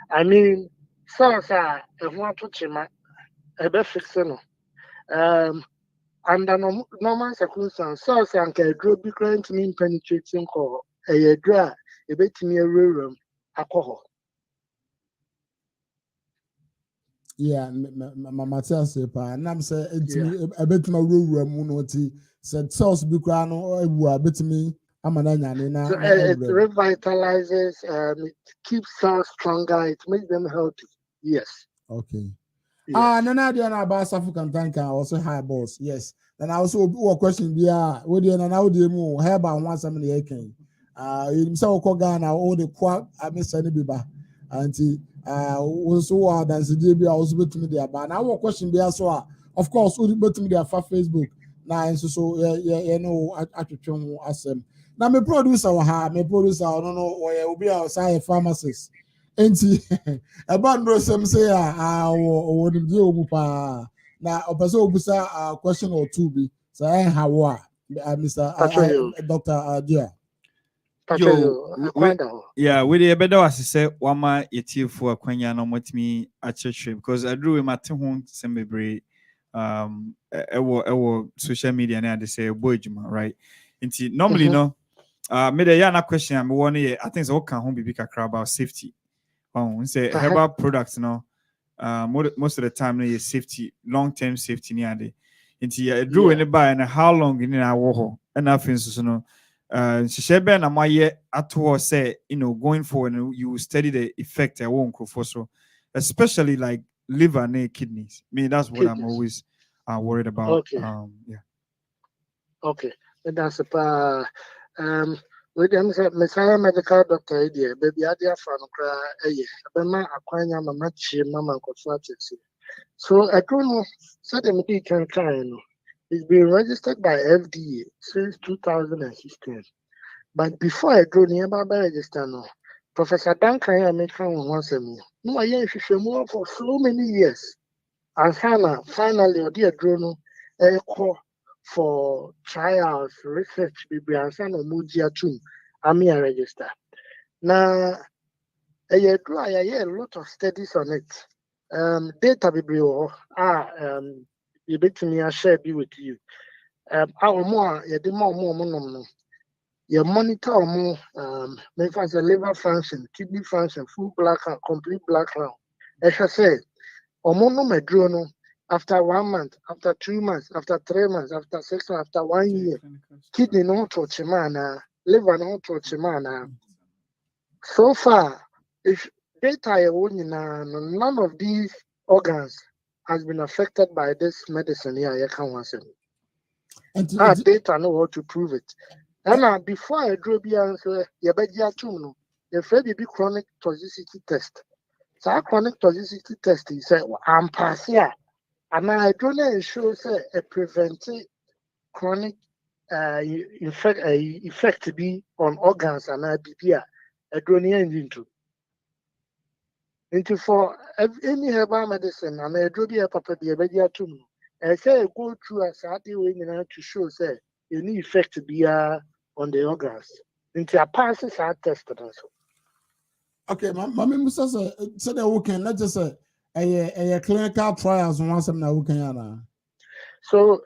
I mean, cells are a want to chima a bit fixing. Under normal circumstances, cells and can grow be current mean penetrating core a draw a bit near room alcohol. Yeah, Matthias pa. And I'm saying it's me a bit my munoti said sauce bukrano a bit me. I'm an So it revitalizes, it keeps cells stronger, it makes them healthy. Yes. Okay. Yes. Nana Diana about African tanker also high boss. Yes. Then I also a question be what do you know the more hair about 178 you say Ghana all the quack I miss any biba auntie also dance the be also bet me there but now question be so of course we bet me there for Facebook now so you know atwetwe asem na me producer ha me producer no no we be outside pharmacist enti eba no sem say wo nim die omu pa na opese obusa question or two bi say how Mr. Dr. Dia. Yeah, we the better was say wama yeti for akwanya no motimi achechwe because I drew him at home sembebre ewo social media na they say boyjuma right nti normally no me the yana question am one I think so can home be kakra about safety say herbal products no most of the time no safety long-term safety near the nti drew any buy and how long in our wo and I think so no Shishebe na maye atuo say going forward you study the effect I won't for so especially like liver and kidneys. I mean that's what I'm always worried about. Okay. Yeah. Okay. That's with them say Messiah medical doctor idea baby idea from bema akwanya mama chi mama consultancy. So I don't know so them can try no. It's been registered by FDA since 2016. But before I go near Baba register no, Professor Duncan I make once a me. No, I more for so many years. And finally, or dear Drono, a call for trials, research, and Sana Mujia too. I'm here register. Now, a lot of studies on it. Data biblio you bet me I share be with you. Our more, more. You monitor more liver function, kidney function, full black and complete black round. As I said, medrono after 1 month, after 2 months, after 3 months, after 6 months, after 1 year, kidney no touch man, liver no touch man. So far, if data none of these organs has been affected by this medicine here. You can't answer me. Data know how to prove it. And before I draw the answer, you bet you no. The Freddy be chronic toxicity test. So our chronic toxicity test is I'm pass here. And I don't show a preventive chronic effect to be on organs and IBPR. I don't into. Into for any herbal medicine and I draw the papa the bedia too. I say go through a certain way to show any effect to be on the organs. Into a passes are tested also. Okay, Mammy Musa said that we can not just say a clinical trials on some now we can. So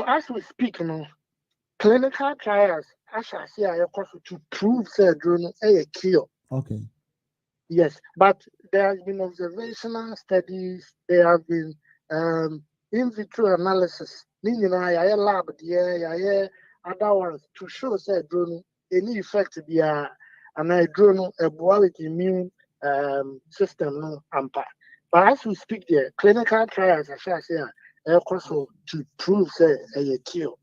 as we speak now, clinical trials I shall say I to prove drone a cure. Okay. Yes, but there has been observational studies, there have been in vitro analysis, meaning I lab there, other ones to show drone any effect be and I drone a with immune system no ampa. But as we speak there, clinical trials I shall say also to prove a cure.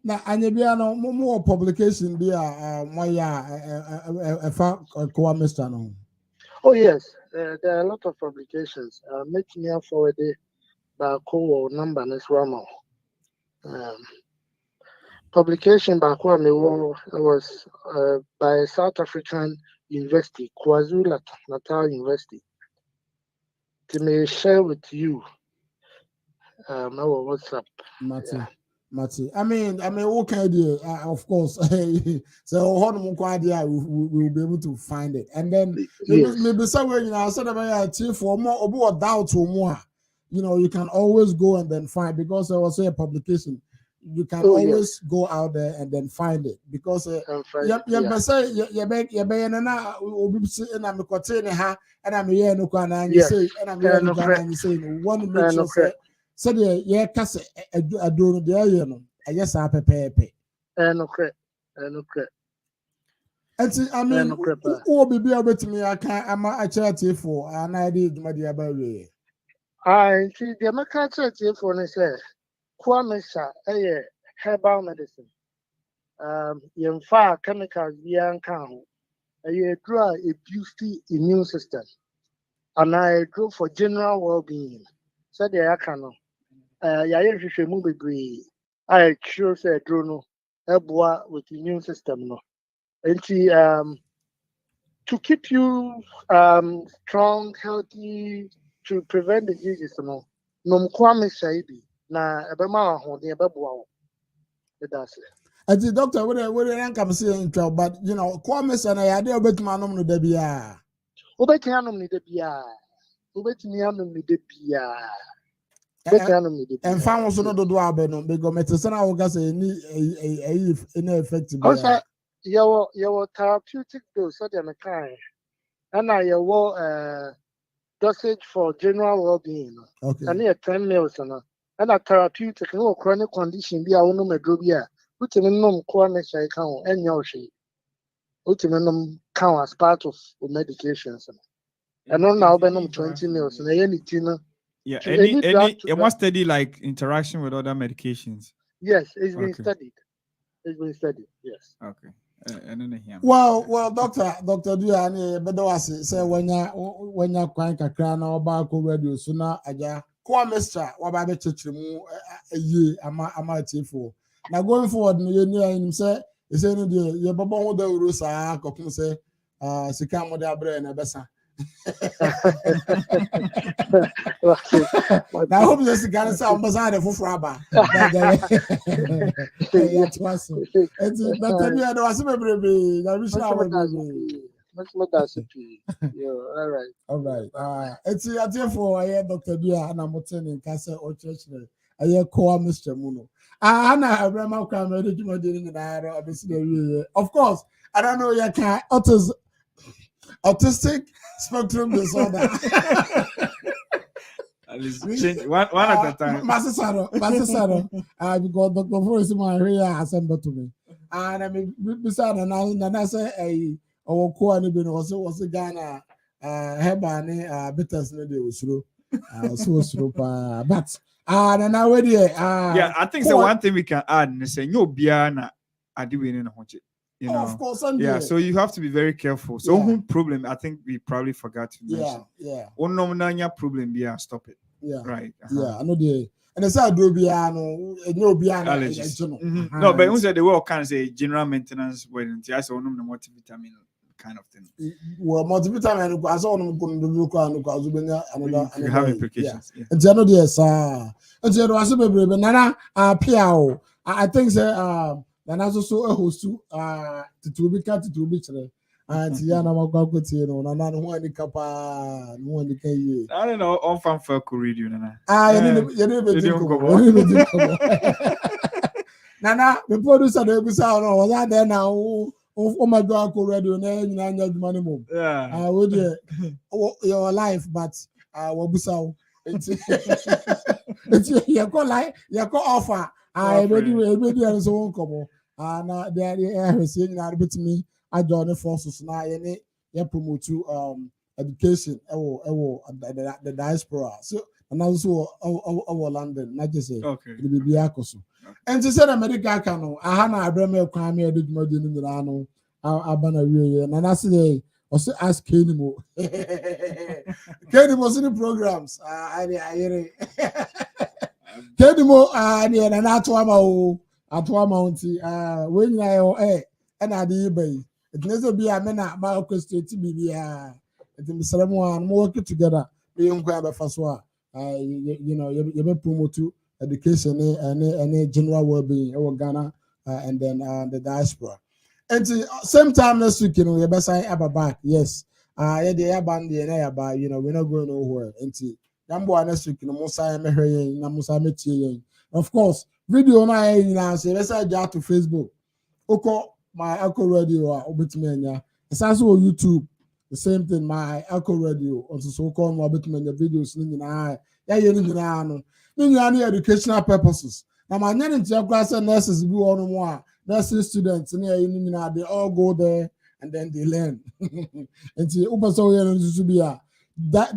Now, Anyabiano, more publication be a Mr. No. Oh yes, there are a lot of publications. Make me forward the call number next one. Publication back when was by South African University, KwaZulu-Natal University. To may share with you our WhatsApp. Mati. I mean, what kind of of course. So, how idea we will be able to find it, and then maybe somewhere sort of for more doubt or more. You can always go and then find because there was a publication. you can always go out there and then find it because and I'm one make sure said yeah kase aduro de aye no ayes apepepe and I mean who be betimi aka ama achati for an idea dwumadi abawe I see the American church for ne say kwamesha herbal medicine yemfa chemicals bian kan ho draw a boosty immune system and I draw for general well-being so the akano ya hwehwemu bebre I sure say draw no eboa with immune system no and to keep you strong, healthy, to prevent diseases no kwamesha ibi na ebema ho de ebeboa that's it. As the doctor, what come see in trouble, but you know, Kwame and I had a bit man on the Debia. Obetianum ni debia. Obetianum ni debia. And found also not the Dwabeno because Metasana Ogas any effective. Also, your therapeutic dose, so the kind, and I your dosage for general well-being. Okay. And near 10 meals and a therapeutic no chronic condition be a woman medrobia. Utinum kwamesha account and yoshi. Utinum count as part of medications. And on now benum 20 meals and any tina. Yeah, it must study like interaction with other medications. Yes, it's been studied. It's been studied, yes. Okay. Well, doctor, Duane, but was say when you crank a crown or back radio sooner, aja. Kwamesha, what about the chichimu a year, am for. Now going forward, you say, is any day, your Baba the Rusa, Cockun say, Sikamo de Abre and Abessa. I hope this is going to sound beside for Fraba. It was all right. It's a for Dr. Dia and I'm attending Casa or Church. I call Mr. Muno. Anna, I remember coming of course, I don't know you can autistic spectrum disorder. One at a time. Master because Dr. Forrest my here assembled to me. And I mean beside and I say our core was a Ghana Hebane bitters lady through so but and now yeah, I think so one thing we can add and say no biana adiwin in you know, of course, yeah. So you have to be very careful. So problem, I think we probably forgot to mention. Yeah. Problem, stop it. Yeah. Right. Yeah, I know the and it's a do biano, no biano. No, but who said the word can say general maintenance when I saw no multivitamin kind of thing. Well, multivitamin, I saw them going to look another have implications. And I know yes, and so I said, Nana, Piao, I think and also a host to be cut to be today. And Tiana Magotino, and I don't want the capa, no one the I don't know, on fan for Korean. Nana, the producer of the sound was that there now. Oh my God, already on any money move. Yeah, I would your life, but what was so it's your call like your call offer. I already and so on come. And there is saying that bit me. I join the forces now. You promote education. The diaspora. So and also our London. Not just say okay. The Bibiakoso. And to say America cano. I had a breme crime. I did more than the ano. I ban a real and I say also ask Kenimo. Kenimo in the programs. Kenimo and Atwa Mounty, when I and I did bay. It never be a man at my orchestrate to be the someone working together. Being grab a first one. You know, you promote to education and general well-being over Ghana and then the diaspora. And same time next week, you know, you're best I back. Yes. Yeah, the airband the air you know, we're not going nowhere. And Nambo next week, you know, Musa Mehe, Namusa Meti. Of course, video na I say let's say just to Facebook. Oko my Echo Radio obitimenya. It's also on YouTube. The same thing my Echo Radio also so called obitimenya videos ni na educational purposes. Now my class nurses be one more nursing students they all go there and then they learn. And see open so to be that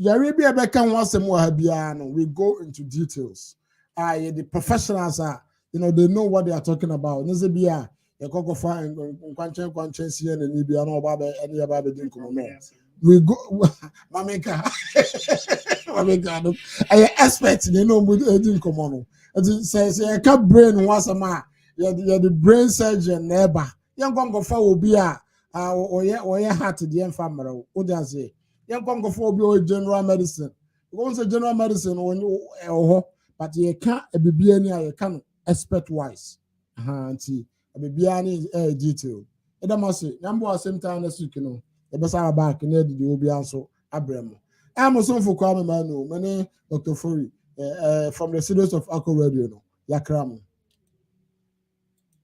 Yarabia Beckham once more habiano. We go into details. The professionals are, they know what they are talking about. Nizibia, the cocoa fine, conscience here and Libya, no about any about the drink. We go, Mamika, Mamika, I expect, with aging common. As it says, I can't brain once a man. You're the brain surgeon, neighbor. Young Congo will be or your heart to the infirmary. What does it? Young Congo for general medicine. Once a general medicine, but you can't be any can expert wise. See, a baby is detail. It must say, number same time as you know. The best are back in the Obian so Abramo. I'm also for Kwame Manu, many Dr. Furi from the studios of Akko Radio. Yakram.